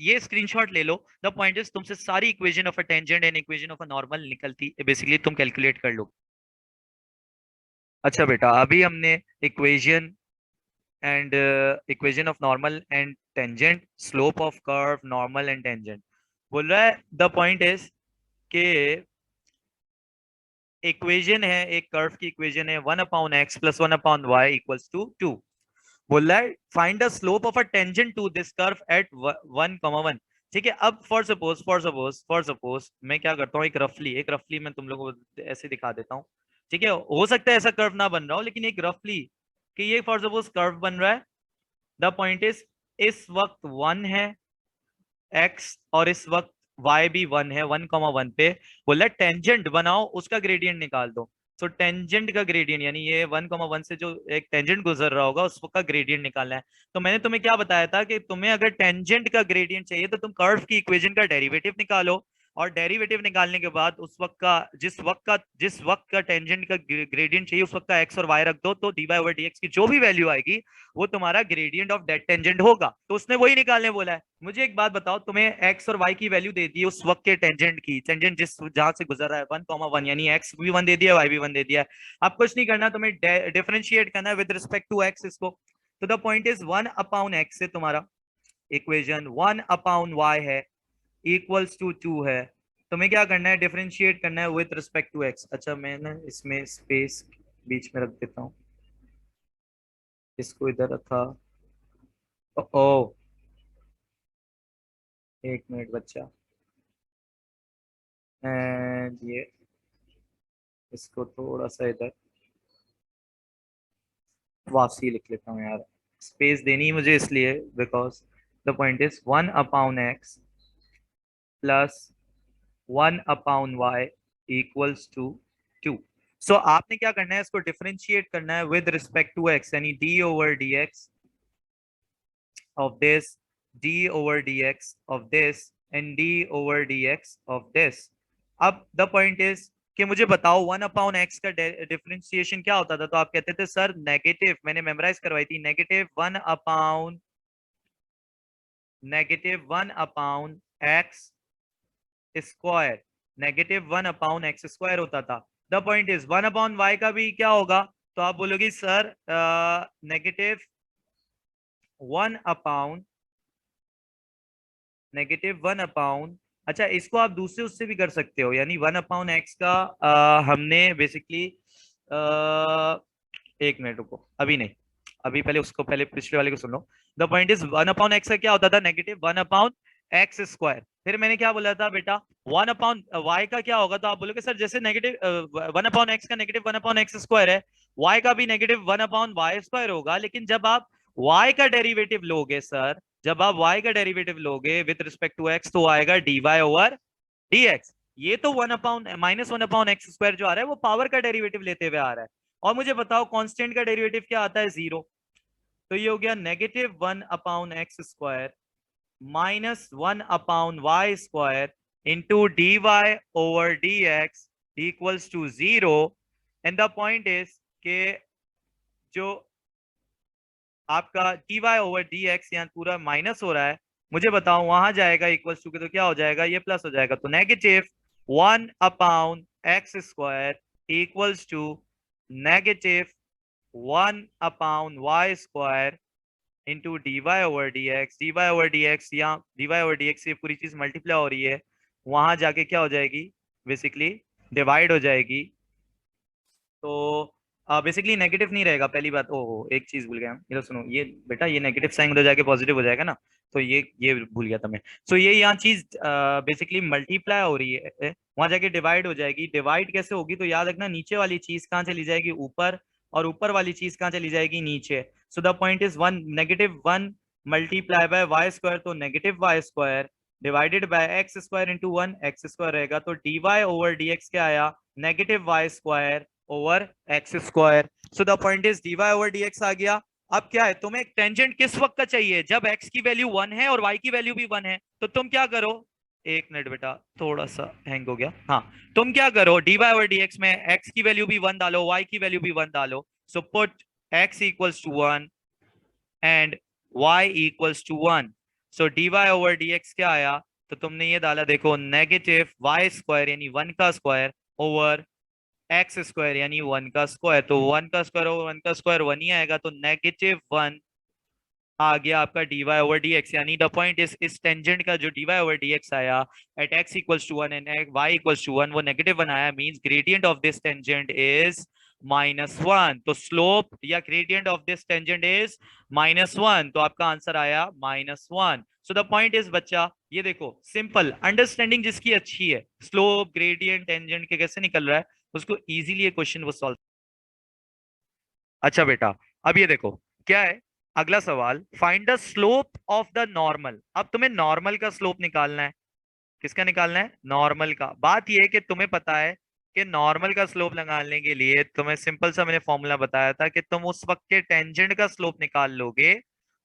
ये स्क्रीनशॉट ले लो। द पॉइंट इज तुमसे सारी equation of a tangent and equation of a normal निकलती, बेसिकली तुम कैलकुलेट कर लो। अच्छा बेटा, अभी हमने equation and equation of normal and tangent, slope of curve, normal and tangent. बोल रहा है द पॉइंट इज के इक्वेशन है, एक कर्व की इक्वेशन है 1/x plus 1/y equals to 2। बोल रहा है find the slope of a tangent to this curve at 1,1। ठीक है, अब फॉर सपोज मैं क्या करता हूँ, एक रफली मैं तुम लोगों को ऐसे दिखा देता हूँ। ठीक है, हो सकता है ऐसा कर्व ना बन रहा हो, लेकिन एक रफली कि ये फॉर सपोज कर्व बन रहा है। द पॉइंट इज इस वक्त 1 है x और इस वक्त y भी 1 है, 1,1 पे। बोला टेंजेंट बनाओ, उसका ग्रेडियंट निकाल दो। सो टेंजेंट का ग्रेडियंट यानी ये 1,1 से जो एक टेंजेंट गुजर रहा होगा उसका ग्रेडियंट निकालना है। तो मैंने तुम्हें क्या बताया था कि तुम्हें अगर टेंजेंट का ग्रेडियंट चाहिए तो तुम कर्व की इक्वेशन का डेरिवेटिव निकालो, और डेरिवेटिव निकालने के बाद उस वक्त का जिस वक्त का टेंजेंट का ग्रेडियंट चाहिए उस वक्त का एक्स और वाई रख दो, तो dy ओवर dx की जो भी वैल्यू आएगी वो तुम्हारा ग्रेडियंट ऑफ दैट टेंजेंट होगा। तो उसने वही निकालने बोला है। मुझे एक बात बताओ, तुम्हें एक्स और वाई की वैल्यू दे दी है उस वक्त के टेंजेंट की, टेंजेंट जिस जहां से गुजर रहा है 1,1, यानी एक्स भी 1 दे दिया, वाई भी 1 दे दिया है। अब कुछ नहीं करना, तुम्हें डिफरेंशिएट करना है विद रिस्पेक्ट टू एक्स इसको। तो द पॉइंट इज 1/x है तुम्हारा इक्वेशन, 1/y है इक्वल्स टू 2 है। तुम्हें क्या करना है, डिफरेंशिएट करना है विद रिस्पेक्ट टू एक्स। अच्छा मैं ना इसमें स्पेस बीच में रख देता हूँ, इसको इधर रखा। ओ, एक मिनट बच्चा, एंड ये इसको थोड़ा सा इधर वापसी लिख लेता हूँ यार, स्पेस देनी है मुझे इसलिए because the point is 1/x plus 1/y equals to 2। So आपने क्या करना है, इसको डिफरेंशिएट करना है विद रिस्पेक्ट टू एक्स, यानी d over d x of this, d over dx of this and d over dx of this। अब द पॉइंट इज कि मुझे बताओ 1/x का डिफरेंशिएशन क्या होता था। तो आप कहते थे सर नेगेटिव, मैंने मेमोराइज करवाई थी, -1/x स्क्वायर, -1/x स्क्वायर होता था। द पॉइंट इज 1/y का भी क्या होगा, तो आप बोलोगे सर -1/, अच्छा इसको आप दूसरे उससे भी कर सकते हो, यानी 1/x का हमने बेसिकली, एक मिनट रुको, अभी नहीं, अभी पहले उसको, पहले पिछले वाले को सुन लो। द पॉइंट इज 1/x का क्या होता था, -1/x स्क्वायर। फिर मैंने क्या बोला था बेटा, 1/y का क्या होगा, तो आप बोलोगे सर जैसे -1/x का -1/x स्क्वायर है, y का भी -1/y स्क्वायर होगा, लेकिन जब आप y का डेरिवेटिव लोगे सर, जब आप y का डेरिवेटिव लोगे विद रिस्पेक्ट टू x, तो आएगा dy ओवर dx। ये तो -1/x स्क्वायर जो आ रहा है वो पावर का डेरिवेटिव लेते हुए आ रहा है। और मुझे बताओ कांस्टेंट का डेरिवेटिव क्या आता है, 0। तो ये हो गया -1/x square -1/y square into d y over d x equals to 0। And the point is के जो आपका d y over d x यहाँ पूरा माइनस हो रहा है, मुझे बताओ वहां जाएगा इक्वल्स टू के, तो क्या हो जाएगा, ये प्लस हो जाएगा। तो -1/x square equals to -1/y square into d y over d x. D y over d x, यहाँ d y over d x ये पूरी चीज मल्टीप्लाई हो रही है, वहां जाके क्या हो जाएगी, बेसिकली डिवाइड हो जाएगी। तो बेसिकली नेगेटिव नहीं रहेगा, पहली बात। ओहो एक चीज भूल गया, ये सुनो, ये बेटा ये नेगेटिव साइन उधर जाके पॉजिटिव हो जाएगा ना, तो ये भूल गया था मैं। सो ये यहाँ चीज बेसिकली मल्टीप्लाई हो रही है, वहां जाके डिवाइड हो जाएगी। डिवाइड कैसे होगी, तो याद रखना नीचे वाली चीज कहाँ चली जाएगी, ऊपर, और ऊपर वाली चीज कहाँ चली जाएगी, नीचे। So the point is -1 multiply by y square, तो -y square divided by x square into 1 x square रहेगा। तो d y over d x क्या आया, -y square over x square. So the point is dy over dx आ गया। अब क्या है, तुम्हें टेंजेंट किस वक्त का चाहिए, जब x की वैल्यू 1 है और y की वैल्यू भी 1 है। तो तुम क्या करो, एक मिनट बेटा, थोड़ा सा हैंग हो गया, हाँ। तुम क्या करो, dy ओवर dx में x की वैल्यू भी 1 डालो, y की वैल्यू भी 1 डालो। So put x equals to 1 and y equals to 1। So dy over dx क्या आया, तो तुमने ये डाला, देखो -y स्क्वायर यानी 1 का स्क्वायर ओवर एक्स स्क्वायर यानी 1 का स्क्वायर। तो 1 का स्क्वायर और 1 का स्क्वायर 1 ही आएगा, तो -1 आ गया आपका dy ओवर dx, यानी द पॉइंट इस टेंजेंट का जो dy ओवर dx आया at x equals to 1 and y equals to 1 वो नेगेटिव 1 आया, means gradient of this tangent is -1। तो स्लोप या gradient of this tangent is -1, तो आपका आंसर आया -1। सो द पॉइंट इज बच्चा, ये देखो सिंपल अंडरस्टैंडिंग जिसकी अच्छी है, स्लोप ग्रेडियंट टेंजेंट के कैसे निकल रहा है उसको इजीली ये क्वेश्चन वो सॉल्व। अच्छा बेटा, अब ये देखो क्या है अगला सवाल, find the slope of the normal. अब तुम्हें नॉर्मल का स्लोप निकालना है। किसका निकालना है? नॉर्मल का। बात ये है कि तुम्हें पता है कि नॉर्मल का स्लोप निकालने के लिए तुम्हें सिंपल सा मैंने फॉर्मूला बताया था कि तुम उस वक्त के टेंजेंट का स्लोप निकाल लोगे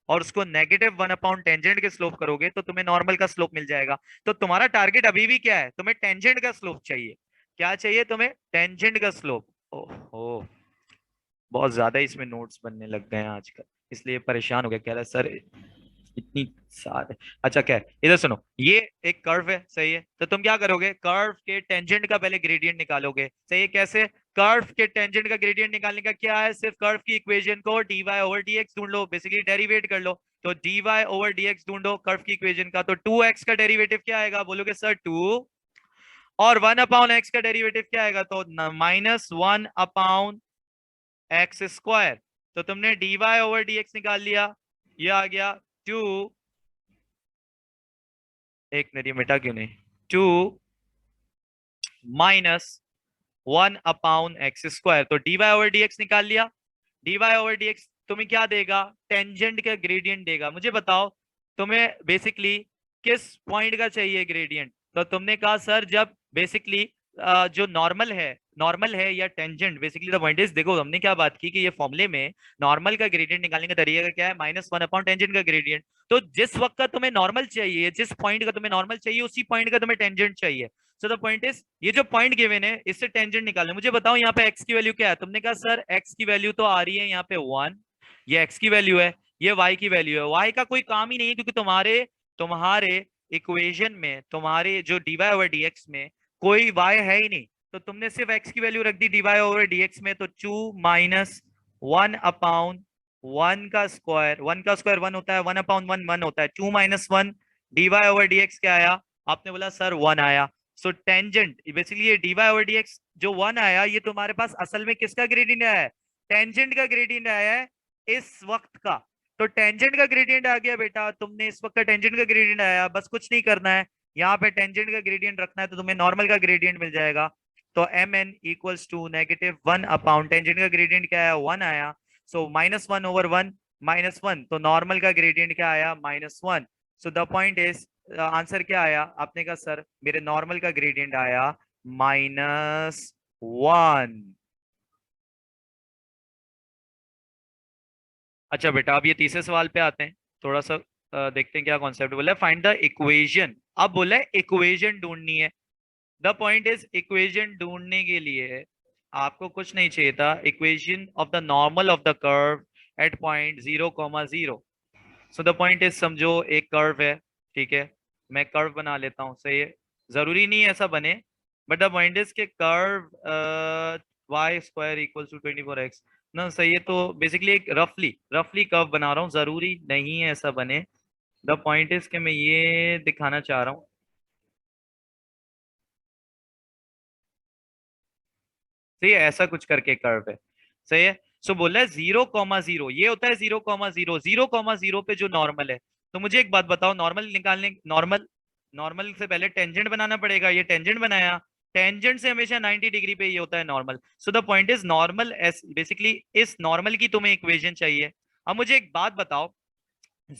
और उसको -1 टेंजेंट के स्लोप करोगे तो तुम्हें नॉर्मल का स्लोप मिल जाएगा। तो तुम्हारा टारगेट अभी भी क्या है? तुम्हें टेंजेंट का स्लोप चाहिए। क्या चाहिए तुम्हें? टेंजेंट का स्लोप। ओहो, बहुत ज्यादा इसमें नोट्स बनने लग गए हैं आजकल, इसलिए परेशान हो गया, कह रहा है सर इतनी सारे। अच्छा क्या है, इधर सुनो, ये एक कर्व है, सही है, तो तुम क्या करोगे? कर्व के टेंजेंट का पहले ग्रेडियंट निकालोगे, सही है। कैसे? कर्व के टेंजेंट का ग्रेडियंट निकालने का क्या है, सिर्फ कर्व की इक्वेशन को dy ओवर dx ढूंढ लो, बेसिकली डेरिवेट कर लो। तो dy ओवर dx ढूंढो कर्व की इक्वेशन का, तो 2x का डेरिवेटिव क्या आएगा? बोलोगे सर 2, और 1/x का डेरिवेटिव क्या आएगा? तो -1/x स्क्वायर। तो तुमने dy ओवर dx निकाल लिया, ये आ गया 2, एक मिनट ये मिटा क्यों नहीं, 2 -1/x स्क्वायर। तो dy ओवर dx निकाल लिया। dy ओवर dx तुम्हें क्या देगा? टेंजेंट का ग्रेडियंट देगा। मुझे बताओ तुम्हें बेसिकली किस पॉइंट का चाहिए ग्रेडियंट? तो तुमने कहा सर जब बेसिकली जो नॉर्मल है या tangent, basically the point is, देखो हमने क्या बात की कि ये फॉर्मूले में नॉर्मल का ग्रेडियंट निकालने का तरीका क्या है? -1/टेंजेंट का ग्रेडियंट। तो जिस वक्त का तुम्हें नॉर्मल चाहिए, जिस पॉइंट का तुम्हें नॉर्मल चाहिए, उसी पॉइंट का तुम्हें टेंजेंट चाहिए। सो द पॉइंट इज, ये जो पॉइंट गिवन है इससे टेंजेंट निकालना। मुझे बताओ यहाँ पे x की वैल्यू क्या है? तुमने कहा सर x की वैल्यू तो आ रही है यहाँ पे 1, ये x की वैल्यू है, ये y की वैल्यू है। y का कोई काम ही नहीं है क्योंकि तुम्हारे तुम्हारे इक्वेशन में, तुम्हारे जो dy ओवर dx में कोई y है ही नहीं, तो तुमने सिर्फ x की वैल्यू रख दी dy ओवर dx में। तो 2 -1/1 का स्क्वायर, 1 का स्क्वायर 1 होता है, 1/1 1 होता है, 2 -1 dy ओवर dx क्या आया? आपने बोला सर 1 आया। सो टेंजेंट बेसिकली ये dy ओवर dx जो 1 आया, ये तुम्हारे पास असल में किसका ग्रेडियंट आया है? टेंजेंट का ग्रेडियंट आया है इस वक्त का। तो टेंजेंट का ग्रेडियंट आ गया बेटा, तुमने इस वक्त का टेंजेंट का ग्रेडियंट आया, बस कुछ नहीं करना है, यहाँ पे टेंजेंट का ग्रेडियंट रखना है तो तुम्हें नॉर्मल का ग्रेडियंट मिल जाएगा। तो mn इक्वल्स टू -1/, टेंजेंट का ग्रेडियंट क्या आया? 1 आया। सो -1/1 -1, तो नॉर्मल का ग्रेडियंट क्या आया? -1। So the point is, answer क्या आया? आपने कहा सर मेरे नॉर्मल का ग्रेडियंट आया -1। अच्छा बेटा, अब ये तीसरे सवाल पे आते हैं, थोड़ा सा देखते हैं क्या कॉन्सेप्ट बोला है। Find the equation. अब बोला है इक्वेशन ढूंढनी है। द पॉइंट इज, इक्वेशन ढूंढने के लिए आपको कुछ नहीं चाहिए था, equation of the normal of the curve eight point 0,0। So the point is, समझो एक कर्व है, ठीक है, मैं कर्व बना लेता हूँ, सही है, जरूरी नहीं ऐसा बने, बट द पॉइंट इज के curve y square equal to 24x ना, सही है। तो बेसिकली एक रफली रफली कर्व बना रहा हूँ, जरूरी नहीं है ऐसा बने। द पॉइंट इज के मैं ये दिखाना चाह रहा हूँ, सही है, ऐसा कुछ करके कर्व है, सही है। सो बोला है 0,0, ये होता है 0,0, 0,0 पे जो नॉर्मल है। तो मुझे एक बात बताओ, नॉर्मल निकालने, नॉर्मल नॉर्मल से पहले टेंजेंट बनाना पड़ेगा, ये टेंजेंट बनाया, टेंजेंट से हमेशा 90 डिग्री पे ये होता है normal. So the point is normal S, basically इस नॉर्मल की तुम्हें इक्वेशन चाहिए। अब मुझे एक बात बताओ,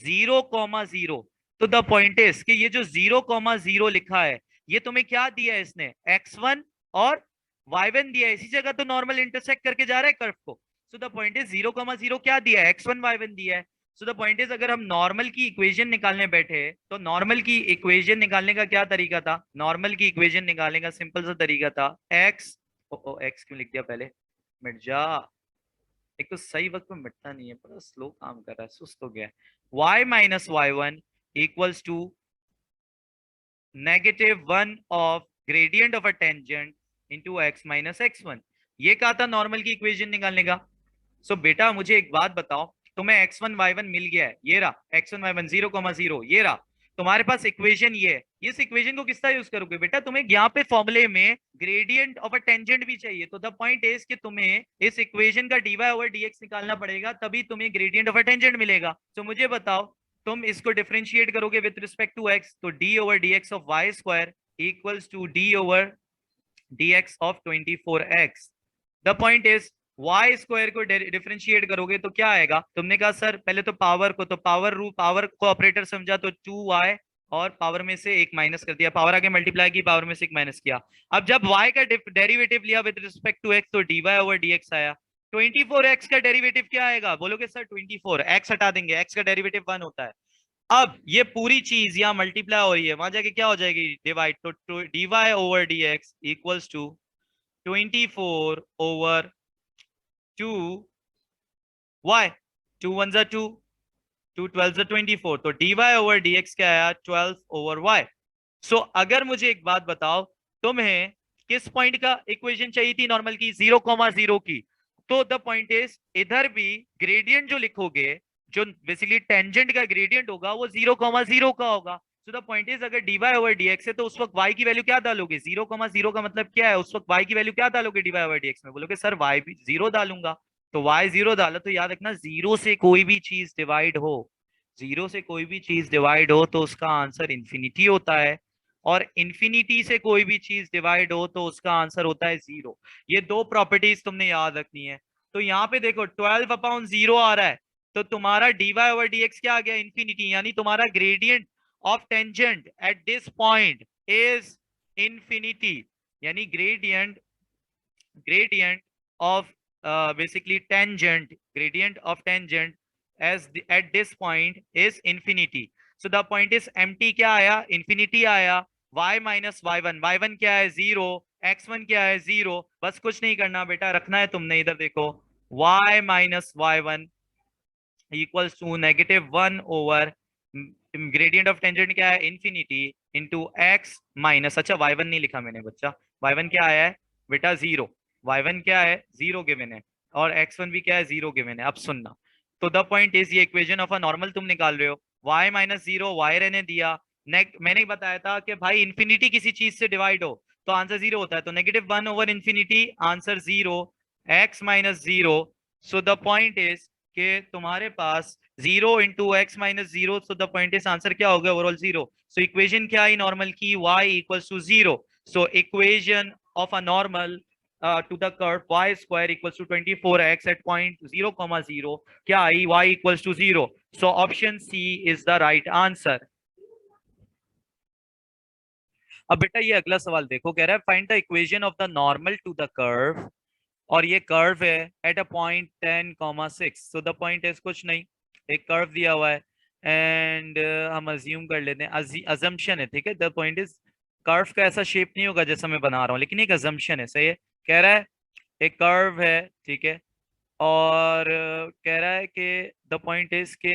0,0, तो द पॉइंट इज कि ये जो 0,0 लिखा है, ये तुम्हें क्या दिया है इसने? x1 और y1 दिया है, इसी जगह तो नॉर्मल इंटरसेक्ट करके जा रहा है कर्व को। सो द पॉइंट इज 0,0 क्या दिया है? x1 y1 दिया है। सो द पॉइंट इज, अगर हम नॉर्मल की इक्वेशन निकालने बैठे तो नॉर्मल की इक्वेशन निकालने का क्या तरीका था? नॉर्मल की इक्वेशन निकालने का सिंपल सा तरीका था x, ओ एक्स क्यों लिख दिया पहले, मिट जा, एक तो सही वक्त में मिटता नहीं है, बड़ा स्लो काम कर रहा है, सुस्त हो गया है। y minus y1 equals to -1 of gradient of a tangent into x minus x1। ये कहा था नॉर्मल की इक्वेशन निकालने का। सो बेटा मुझे एक बात बताओ, तुम्हें x1 y1 मिल गया है, ये रहा x1 y1 0,0, ये रहा तुम्हारे पास इक्वेशन। ये है, इस इक्वेशन को किस तरह यूज करोगे बेटा, तुम्हें यहाँ पे फॉर्मूले में ग्रेडियंट ऑफ अ टेंजेंट भी चाहिए। तो द पॉइंट इज कि तुम्हें इस इक्वेशन का dy ओवर dx निकालना पड़ेगा, तभी तुम्हें ग्रेडियंट ऑफ अ टेंजेंट मिलेगा। तो मुझे बताओ, तुम इसको डिफरेंशिएट करोगे विद रिस्पेक्ट टू x, तो d over dx of y square equals to d over dx of 24x। The point is y square को डिफरेंशिएट करोगे तो क्या आएगा, तुमने कहा सर पहले तो पावर को, तो पावर को ऑपरेटर समझा तो 2y, और पावर में से एक माइनस कर दिया, पावर आगे मल्टीप्लाई की, पावर में से एक माइनस किया। अब जब y का डेरिवेटिव लिया विद रिस्पेक्ट टू x, तो dy ओवर dx आया। 24x का डेरिवेटिव क्या आएगा, बोलोगे सर 24, x हटा देंगे, x का डेरिवेटिव 1 होता है। अब ये पूरी चीज यहाँ मल्टीप्लाई हो रही है, वहां जाके क्या हो जाएगी, डिवाइड, तो dy over dx equals to 24 over 2y, 2 1 जा 2, 2 12 जा 24, तो dy ओवर dx क्या आया, 12 ओवर y। सो अगर मुझे एक बात बताओ, तुम्हें किस पॉइंट का इक्वेशन चाहिए थी, नॉर्मल की, 0,0 की। तो द पॉइंट इज इधर भी ग्रेडियंट जो लिखोगे, जो बेसिकली टेंजेंट का ग्रेडियंट होगा वो 0,0 का होगा। सो द पॉइंट इज अगर dy ओवर dx है तो उस वक्त y की वैल्यू क्या डालोगे, 0,0 का मतलब क्या है, उस वक्त y की वैल्यू क्या डालोगे dy ओवर dx में, बोलोगे सर y भी 0 डालूंगा। तो y 0 डालो, तो याद रखना, जीरो से कोई भी चीज डिवाइड हो, जीरो से कोई भी चीज डिवाइड हो तो उसका आंसर इंफिनिटी होता है, और इंफिनिटी से कोई भी चीज डिवाइड हो तो उसका आंसर होता है 0। ये दो प्रॉपर्टीज तुमने याद रखनी है। तो यहाँ पे देखो 12/0 आ रहा है, तो तुम्हारा dy ओवर dx क्या आ गया, इंफिनिटी, यानी तुम्हारा gradient of tangent at this point is infinity, यानी gradient gradient of basically tangent, gradient of tangent at this point is infinity. So the point is empty क्या आया, infinity आया, y minus y1, y1 क्या है 0, x1 क्या है 0। बस कुछ नहीं करना बेटा, रखना है तुमने, इधर देखो, y minus y1 equals to -1 over gradient of tangent क्या है, इंफिनिटी, इंटू एक्स माइनस, अच्छा y1 नहीं लिखा मैंने बच्चा, y1 क्या आया है बेटा 0, y1 क्या है 0 गिवन है, और x1 भी क्या है 0 गिवन है। अब सुनना, तो द पॉइंट इज, ये इक्वेशन ऑफ अ नॉर्मल तुम निकाल रहे हो, y माइनस 0, y रहने दिया, मैंने बताया था कि भाई इंफिनिटी किसी चीज से डिवाइड हो तो आंसर 0 होता है, तो -1 over infinity, answer 0, x minus 0। So the point is कि तुम्हारे पास 0 into x minus 0, so the point is answer क्या हो गया, ओवरऑल 0। सो इक्वेशन क्या आई नॉर्मल की, y equals to 0। So equation of a normal to the curve y square equals to 24x at point 0,0 क्या आई, y equals to 0। so option C is the right answer। अब बेटा ये अगला सवाल देखो, कह रहा है find the equation of the normal to the curve, और ये कर्व है at a point 10,6। So the point is कुछ नहीं, एक कर्व दिया हुआ है, एंड हम अज्यूम कर लेते हैं, अजम्पशन है, ठीक है। द पॉइंट इज कर्व का ऐसा शेप नहीं होगा जैसा मैं बना रहा हूँ, लेकिन एक अजम्पशन है, सही है। कह रहा है एक कर्व है, ठीक है, और कह रहा है कि द पॉइंट इज के,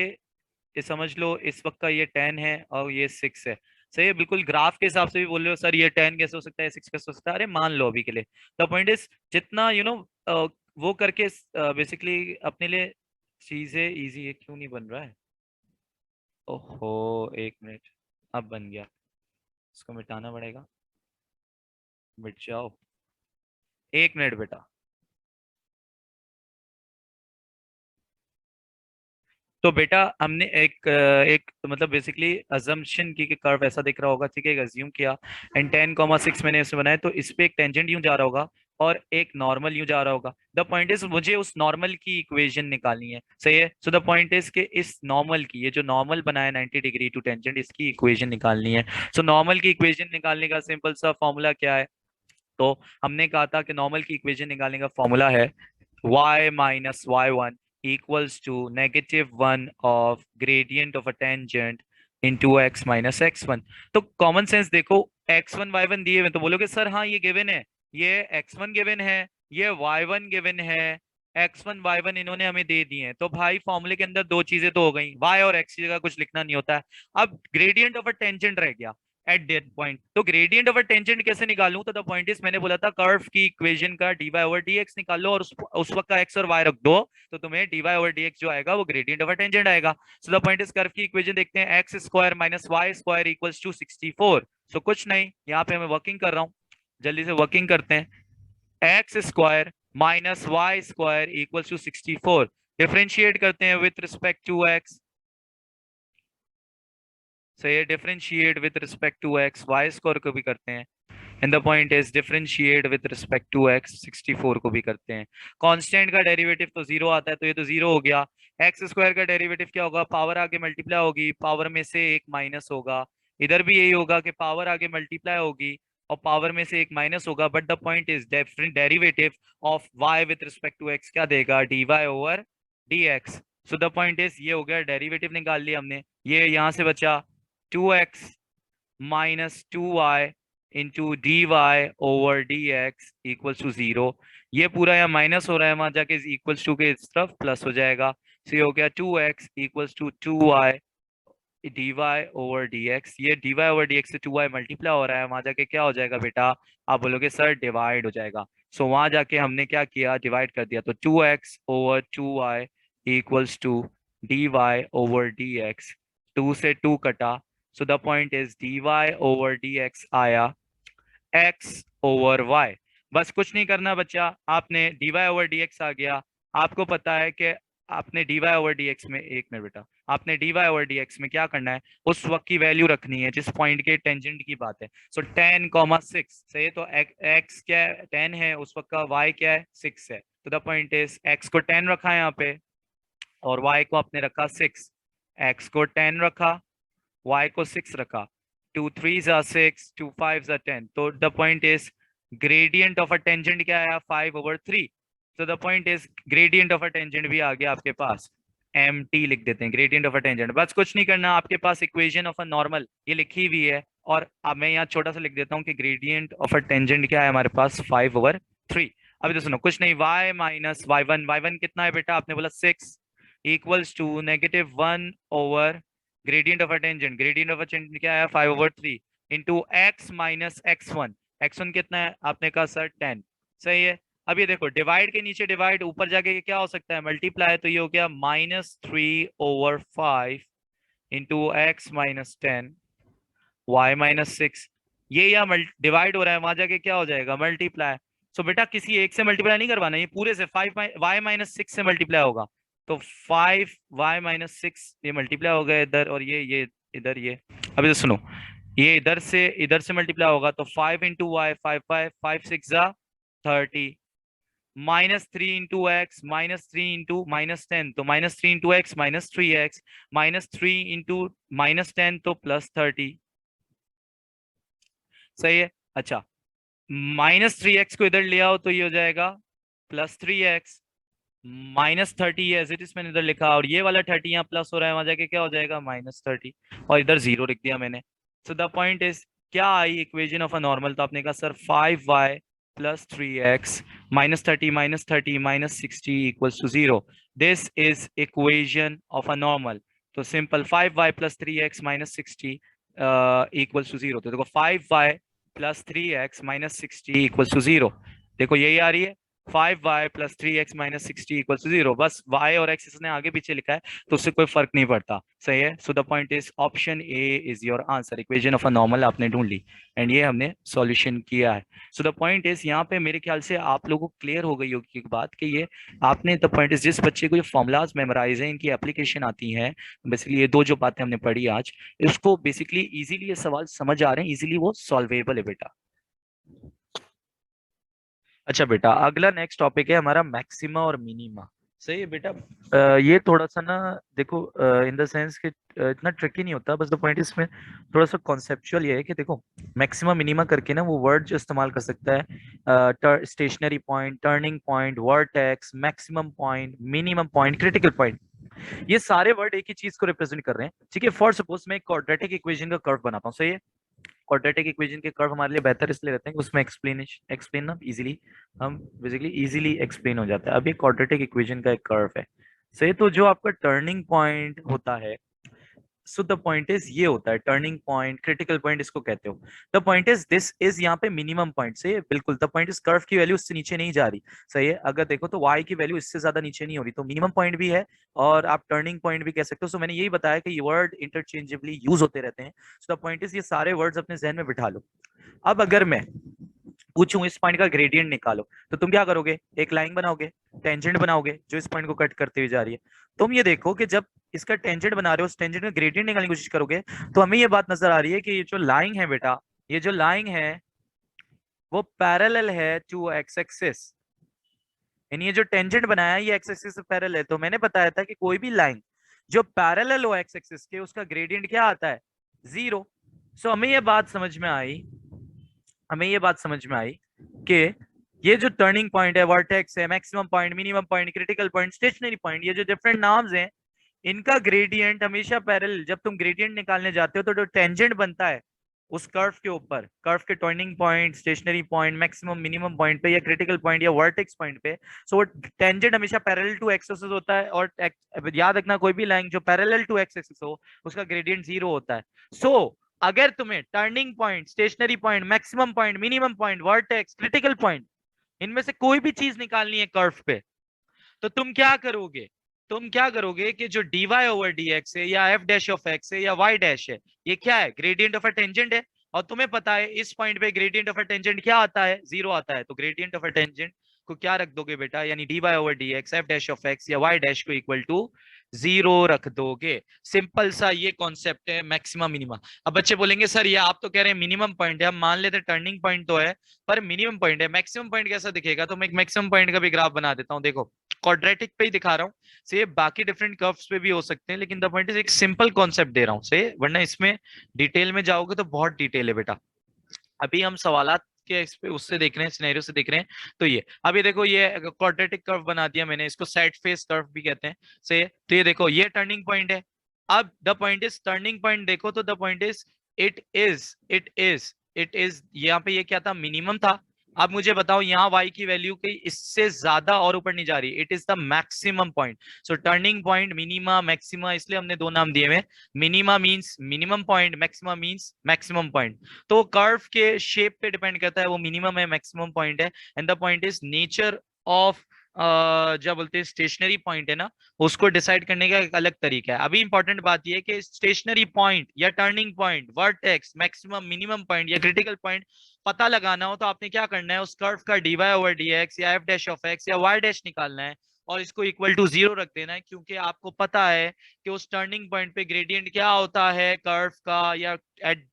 ये समझ लो इस वक्त का ये 10 है और ये 6 है, सही है। बिल्कुल ग्राफ के हिसाब से भी बोल रहे हो सर ये 10 कैसे हो सकता है, 6 कैसे हो सकता है, अरे मान लो अभी के लिए। द पॉइंट इज जितना वो करके बेसिकली अपने लिए चीजें इजी है, क्यों नहीं बन रहा है, ओहो एक मिनट, अब बन गया, इसको मिटाना पड़ेगा, मिट जाओ, एक मिनट बेटा। तो बेटा हमने एक मतलब बेसिकली अजम्पशन की कि कर्व ऐसा दिख रहा होगा, ठीक है, अज्यूम किया, एंड 10,6 मैंने इसमें बनाया, तो इस पे एक टेंजेंट यूं जा रहा होगा और एक नॉर्मल यूं जा रहा होगा। द पॉइंट इज मुझे उस नॉर्मल की इक्वेशन निकालनी है, सही है। सो द पॉइंट इज कि इस नॉर्मल की, ये जो नॉर्मल बनाया 90 डिग्री टू टेंजेंट, इसकी इक्वेशन निकालनी है। सो नॉर्मल की इक्वेशन निकालने का सिंपल सा फॉर्मूला क्या है, तो हमने कहा था कि नॉर्मल की इक्वेशन निकालने का फॉर्मूला है y minus y1 equals to -1 of gradient of a tangent into x minus x1। तो कॉमन सेंस देखो, x1 y1 दिए हुए, तो बोलोगे सर हाँ ये गिवन है, ये x1 गिवन है, ये y1 गिवन है, x1 y1 इन्होंने हमें दे दिए हैं, तो भाई फॉर्मूले के अंदर दो चीजें तो हो गई, y और x की जगह कुछ लिखना नहीं होता है। अब ग्रेडियंट ऑफ अ टेंजेंट रह गया, एट दैट पॉइंट। तो ग्रेडियंट ओवर टेंजेंट कैसे निकालूं? तो द पॉइंट इज, मैंने बोला था कर्व की इक्वेशन का dy ओवर dx निकाल लो और उस वक्त का x और y रख दो, तो तुम्हें dy ओवर dx जो आएगा वो ग्रेडियंट ओवर टेंजेंट आएगा। So the point is, curve की इक्वेशन देखते हैं, x square minus y square equals to 64। So कुछ नहीं, यहाँ पे मैं वर्किंग कर रहा हूँ, जल्दी से वर्किंग करते हैं। X square minus y square equals to 64, differentiate करते हैं with respect to x. So ये differentiate with respect to x, y square को भी करते हैं, and the point is differentiate with respect to x, 64 को भी करते हैं। कांस्टेंट का डेरिवेटिव तो जीरो आता है, तो ये तो जीरो हो गया। एक्स स्क्वायर का डेरिवेटिव क्या होगा? पावर आगे मल्टीप्लाई होगी, पावर में से एक माइनस होगा। इधर भी यही होगा कि पावर आगे मल्टीप्लाई होगी और पावर में से एक माइनस होगा। But the point is derivative of y with respect to x क्या देगा? dy over dx। So the point is, ये हो गया डेरिवेटिव निकाल लिया हमने। ये यहाँ से बचा 2x minus 2y into d y over d x equals to 0। ये पूरा यहाँ माइनस हो रहा है, वहां जाके इक्वल्स टू के इस तरफ प्लस हो जाएगा। सो ये हो गया 2x equals to 2y d y over d x. ये d y over d x से 2y मल्टीप्लाई हो रहा है, वहां जाके क्या हो जाएगा बेटा? आप बोलोगे सर डिवाइड हो जाएगा। सो वहां जाके हमने क्या किया? डिवाइड कर दिया। तो 2x over 2y equals to d y over d x. 2 से 2 कटा, so the point is dy over dx आया x ओवर y। बस कुछ नहीं करना बच्चा, आपने dy ओवर dx आ गया। आपको पता है कि आपने dy ओवर dx में, एक मिनट बेटा, आपने dy ओवर dx में क्या करना है? उस वक्त की वैल्यू रखनी है जिस पॉइंट के टेंजेंट की बात है। सो 10,6 सही, तो x क्या है? 10 है, उस वक्त का y क्या है? 6 है। तो द पॉइंट इज, x को 10 रखा है यहाँ पे और y को आपने रखा 6। x को 10 रखा, y को 6 रखा। 2 3s are 6, 2 5s are 10। तो the point is gradient of a tangent क्या आया? 5 ओवर 3। तो the point is gradient of a tangent भी आ गया आपके पास, mt लिख देते हैं ग्रेडियंट ऑफ अ टेंजेंट। बस कुछ नहीं करना, आपके पास इक्वेशन ऑफ अ नॉर्मल ये लिखी हुई है, और अब मैं यहाँ छोटा सा लिख देता हूँ कि ग्रेडियंट ऑफ अ टेंजेंट क्या है हमारे पास? 5 ओवर 3। अभी तो सुनो, कुछ नहीं, y माइनस y1 कितना है बेटा? आपने बोला 6 equals to -1 over gradient of a tangent. Gradient of a tangent क्या है? 5 over 3 into x minus x1। x1 कितना है? आपने कहा सर 10। सही है। अब ये देखो, डिवाइड के नीचे डिवाइड, ऊपर जाके ये क्या हो सकता है? मल्टीप्लाई। तो ये हो गया -3 over 5 into x minus 10 y minus 6। ये यहाँ डिवाइड हो रहा है, वहां जाके क्या हो जाएगा? मल्टीप्लाई। सो बेटा किसी एक से मल्टीप्लाई नहीं करवाना, ये पूरे से 5 y माइनस 6 से मल्टीप्लाई होगा। तो 5 y माइनस 6 ये मल्टीप्लाई हो गया इधर, और ये इधर ये। अभी तो सुनो, ये इधर से मल्टीप्लाई होगा, तो 5 इंटू वाई 5 6 जा 30, -3 इंटू एक्स, -3 इंटू -10, तो -3 इंटू एक्स -3x, -3 इंटू -10 तो +30। सही है। अच्छा, -3x को इधर ले आओ तो ये हो जाएगा +3x, -30 एज इट इज मैंने इधर लिखा, और ये वाला 30 यहाँ प्लस हो रहा है, वहां जाके क्या हो जाएगा? -30, और इधर 0 लिख दिया मैंने। सो द पॉइंट इज, क्या आई इक्वेशन ऑफ अ नॉर्मल? तो आपने कहा sir 5y plus 3x -30 -60 equals to 0। This is equation of a normal. तो simple 5y plus 3x -60 equals to 0। तो देखो 5y plus 3x -60 equals to 0। देखो यही आ रही है, 5y plus 3x minus 60 equals to 0। बस y और x इसने आगे पीछे लिखा है तो उससे कोई फर्क नहीं पड़ता। सही है। सो the point is option A is your answer. Equation of a normal आपने ढूंढ ली एंड ये हमने सॉल्यूशन किया है। सो द पॉइंट इज, यहाँ पे मेरे ख्याल से आप लोगों को क्लियर हो गई होगी एक बात कि ये आपने, द पॉइंट इज, जिस बच्चे को ये फॉर्मुलाज मेमोराइज है, इनकी एप्लीकेशन आती है, बेसिकली ये दो जो बातें हमने पढ़ी आज, इसको बेसिकली इजीली ये सवाल समझ आ रहे हैं, इजीली वो सॉल्वेबल है बेटा। अच्छा बेटा, अगला नेक्स्ट टॉपिक है हमारा मैक्सिमा और मिनिमा। सही है बेटा। ये थोड़ा सा ना, देखो इन द सेंस कि इतना ट्रिकी नहीं होता, बस द पॉइंट इसमें थोड़ा सा कॉन्सेप्चुअल ये है कि देखो, मैक्सिमा मिनिमा करके ना वो वर्ड जो इस्तेमाल कर सकता है, stationary point, turning point, vertex, maximum point, minimum point, critical point, ये सारे वर्ड एक ही चीज को रिप्रेजेंट कर रहे हैं। ठीक है। फॉर सपोज मैं एक क्वाड्रेटिक इक्वेशन का कर्व बनाता हूँ। सही है। क्वाड्रेटिक इक्वेशन के कर्व हमारे लिए बेहतर इसलिए रहते हैं कि उसमें एक्सप्लेन ना इजीली, हम बेसिकली इजीली एक्सप्लेन हो जाता है। अब ये क्वाड्रेटिक इक्वेशन का एक कर्व है। सही। तो जो आपका टर्निंग पॉइंट होता है, सो द पॉइंट इज ये होता है टर्निंग पॉइंट, क्रिटिकल पॉइंट इसको कहते हो। The point is this is यहाँ पे मिनिमम पॉइंट से बिल्कुल, द पॉइंट इज कर्व की वैल्यू इससे नीचे नहीं जा रही, सही है। अगर देखो तो y की वैल्यू इससे ज्यादा नीचे नहीं हो रही, तो मिनिमम पॉइंट भी है और आप टर्निंग पॉइंट भी कह सकते हो। सो मैंने यही बताया कि ये वर्ड इंटरचेंजेबली यूज होते रहते हैं। सो द पॉइंट इज ये सारे वर्ड्स अपने जहन में बिठा लो। अब अगर मैं पूछूं इस पॉइंट का ग्रेडियंट निकालो, तो तुम क्या करोगे, एक लाइन बनाओगे, टेंजेंट बनाओगे जो इस पॉइंट को कट करते हुए जा रही है। तुम ये देखो कि जब इसका टेंजेंट बना रहे हो, उस टेंजेंट का ग्रेडियंट निकालने की कोशिश करोगे, तो हमें ये बात नजर आ रही है कि ये जो लाइन है बेटा, ये जो लाइन है वो पैरेलल है टू एक्स एक्सिस, यानी ये जो टेंजेंट बनाया है ये एक्स एक्सिस से पैरेलल है। तो मैंने बताया था कि कोई भी लाइन जो पैरेलल हो एक्स एक्सिस के, उसका ग्रेडियंट क्या आता है, 0। सो हमें ये बात समझ में आई, हमें ये बात समझ में आई कि ये जो टर्निंग पॉइंट है, वर्टेक्स है, maximum point, minimum point, critical point, stationary point, ये जो डिफरेंट नाम्स हैं, इनका ग्रेडियंट हमेशा पैरेलल, जब तुम ग्रेडियंट निकालने जाते हो तो जो टेंजेंट बनता है उस कर्व के ऊपर, कर्व के turning point, stationary point, maximum minimum point पे या क्रिटिकल पॉइंट या वर्टेक्स पॉइंट पे, सो वो टेंजेंट हमेशा पैरेलल टू एक्स एक्सिस होता है। और याद रखना कोई भी लाइन जो पैरेलल टू एक्स एक्सिस हो उसका ग्रेडियंट 0 होता है। सो अगर तुम्हें turning point, stationary point, maximum point, minimum point, vertex, critical point, इनमें से कोई भी चीज निकालनी है कर्व पे, तो तुम क्या करोगे, तुम क्या करोगे कि जो dy ओवर dx है या f डैश ऑफ x है या y डैश है, ये क्या है, ग्रेडियंट ऑफ अ टेंजेंट है। और तुम्हें पता है इस पॉइंट पे ग्रेडियंट ऑफ अ टेंजेंट क्या आता है, 0 आता है। तो ग्रेडियंट ऑफ अ टेंजेंट को क्या रख दोगे बेटा, यानी dy over dx f dash of x या y डैश को इक्वल टू 0 रख दोगे। सिंपल सा ये कॉन्सेप्ट है मैक्सिमम मिनिमम। अब बच्चे बोलेंगे सर ये आप तो कह रहे हैं मिनिमम पॉइंट है, हम मान लेते हैं टर्निंग पॉइंट तो है पर मिनिमम पॉइंट है, मैक्सिमम पॉइंट कैसा दिखेगा। तो मैं एक मैक्सिमम पॉइंट का भी ग्राफ बना देता हूँ, देखो क्वाड्रेटिक पे ही दिखा रहा हूँ, से बाकी डिफरेंट कर्व्स पे भी हो सकते हैं, लेकिन द पॉइंट इज एक सिंपल कॉन्सेप्ट दे रहा हूँ से, वरना इसमें डिटेल में जाओगे तो बहुत डिटेल है बेटा। अभी हम सवालात के उससे देख रहे हैं, सिनेरियो से देख रहे हैं। तो ये अभी देखो ये क्वाड्रेटिक कर्व बना दिया मैंने, इसको सेट फेस कर्व भी कहते हैं से। तो ये देखो ये टर्निंग पॉइंट है। अब the point is turning point देखो तो the point is it is यहाँ पे ये क्या था, मिनिमम था। अब मुझे बताओ यहाँ y की वैल्यू की इससे ज्यादा और ऊपर नहीं जा रही, it is the maximum point. So turning point, minima, maxima, इसलिए हमने दो नाम दिए हुए, minima means minimum point, maxima means maximum point. तो कर्व के शेप पे डिपेंड करता है वो मिनिमम है मैक्सिमम पॉइंट है। And the point is nature of जब बोलते हैं स्टेशनरी पॉइंट है ना, उसको डिसाइड करने का एक अलग तरीका है। अभी इंपॉर्टेंट बात यह है कि स्टेशनरी पॉइंट या turning point, vertex, maximum, minimum point या क्रिटिकल पॉइंट पता लगाना हो तो आपने क्या करना है, उस कर्व का dy ओवर dx या f डैश ऑफ x या y डैश निकालना है और इसको इक्वल टू 0 रख देना है, क्योंकि आपको पता है कि उस टर्निंग पॉइंट पे ग्रेडियंट क्या होता है कर्व का, या at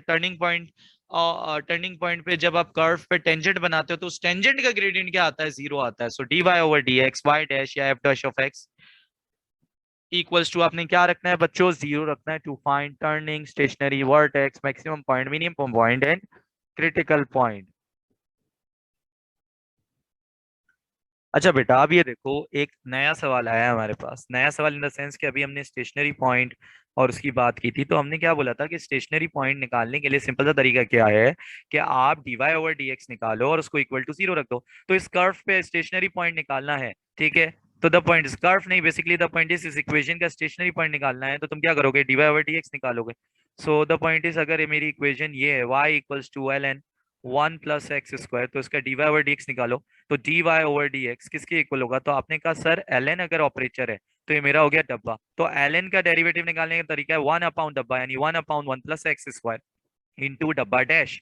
turning point, turning point पे जब आप कर्व पे टेंजेंट बनाते हो तो उस टेंजेंट का ग्रेडियंट क्या आता है, 0 आता है। So dy over dx, y dash या f dash of x equals to, आपने क्या रखना है बच्चों, 0 रखना है to find turning, stationary, vertex, maximum point, minimum point and critical point. अच्छा बेटा अब ये देखो एक नया सवाल आया है हमारे पास, नया सवाल इन द सेंस कि अभी हमने स्टेशनरी पॉइंट और उसकी बात की थी, तो हमने क्या बोला था कि स्टेशनरी पॉइंट निकालने के लिए सिंपल सा तरीका क्या है कि आप dy ओवर dx निकालो और उसको इक्वल टू 0 रख दो। तो इस कर्व पे स्टेशनरी पॉइंट निकालना है, ठीक है। तो द पॉइंट इस कर्व नहीं, बेसिकली द पॉइंट इस इक्वेशन का स्टेशनरी पॉइंट निकालना है, तो तुम क्या करोगे, dy ओवर dx निकालोगे। सो द पॉइंट इज, अगर मेरी इक्वेशन ये है y equals to ln 1 plus x square, तो इसका dy ओवर dx निकालो। तो dy ओवर dx किसके इक्वल होगा, तो आपने कहा सर ln अगर ऑपरेटर है तो ये मेरा हो गया डब्बा। तो ln का डेरिवेटिव निकालने का तरीका है 1 अपॉन डब्बा, यानी 1 upon 1 plus x square into डब्बा डैश।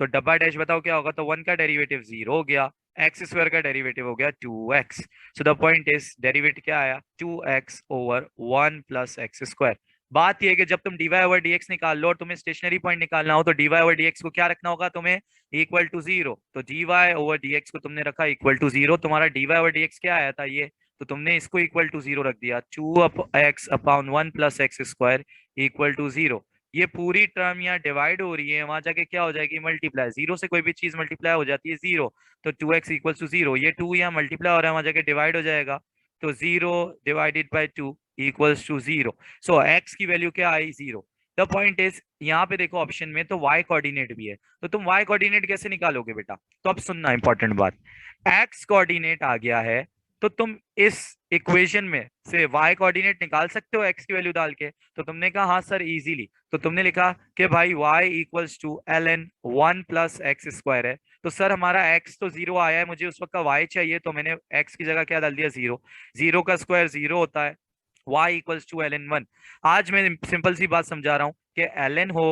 तो डब्बा डैश बताओ क्या होगा, तो 1 का डेरिवेटिव 0 हो गया, एक्स स्क्वायर का डेरिवेटिव हो गया 2x। So the point is derivative क्या आया, 2x over 1 plus x square. बात यह है कि जब तुम dy ओवर dx निकाल लो और तुम्हें स्टेशनरी पॉइंट निकालना हो तो dy ओवर dx को क्या रखना होगा तुम्हें, इक्वल टू 0। तो dy ओवर dx को तुमने रखा इक्वल टू 0, तुम्हारा dy ओवर dx क्या आया था ये, तो तुमने इसको इक्वल टू 0 रख दिया, 2x upon 1 plus x square equal to 0। ये पूरी टर्म यहाँ डिवाइड हो रही है, वहां जाके क्या हो जाएगी, मल्टीप्लाई, 0 से कोई भी चीज मल्टीप्लाई हो जाती है 0। तो 2x इक्वल टू 0, ये 2 यहाँ मल्टीप्लाई हो रहा है, वहां जाके डिवाइड हो जाएगा, तो 0 divided by 2 equals to 0। So x की वैल्यू क्या आई, 0। द पॉइंट इज यहाँ पे देखो ऑप्शन में तो y कोऑर्डिनेट भी है, तो तुम y कोऑर्डिनेट कैसे निकालोगे बेटा, तो अब सुनना इंपॉर्टेंट बात, x कोऑर्डिनेट आ गया है तो तुम इस इक्वेशन में से y कोऑर्डिनेट निकाल सकते हो x की वैल्यू डाल के? तो तुमने कहा हाँ सर इजीली। तो तुमने लिखा कि भाई y equals to ln 1 plus x square है। तो सर हमारा x तो 0 आया है, मुझे उस वक्त का y चाहिए, तो मैंने x की जगह क्या डाल दिया 0। 0 का स्क्वायर 0 होता है। y equals to ln 1। आज मैं सिंपल सी बात समझा रहा हूँ कि ln हो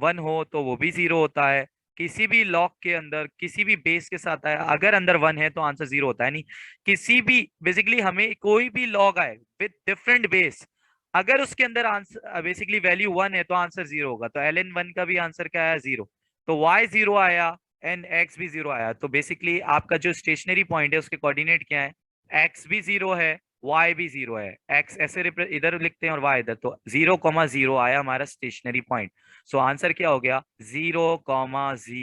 1 हो तो वो भी 0 होता है। किसी भी लॉग के अंदर किसी भी बेस के साथ आए, अगर अंदर 1 है तो आंसर 0 होता है। नहीं, किसी भी बेसिकली हमें कोई भी लॉग आए विद डिफरेंट बेस, अगर उसके अंदर आंसर बेसिकली वैल्यू 1 है तो आंसर 0 होगा। तो ln 1 का भी आंसर क्या आया 0। तो y 0 आया एंड x भी 0 आया। तो बेसिकली आपका जो स्टेशनरी पॉइंट है उसके कोऑर्डिनेट क्या है, x भी 0 है y भी 0 है। x ऐसे इधर लिखते हैं और y इधर, तो 0,0 आया हमारा स्टेशनरी पॉइंट। सो आंसर क्या हो गया 0,0।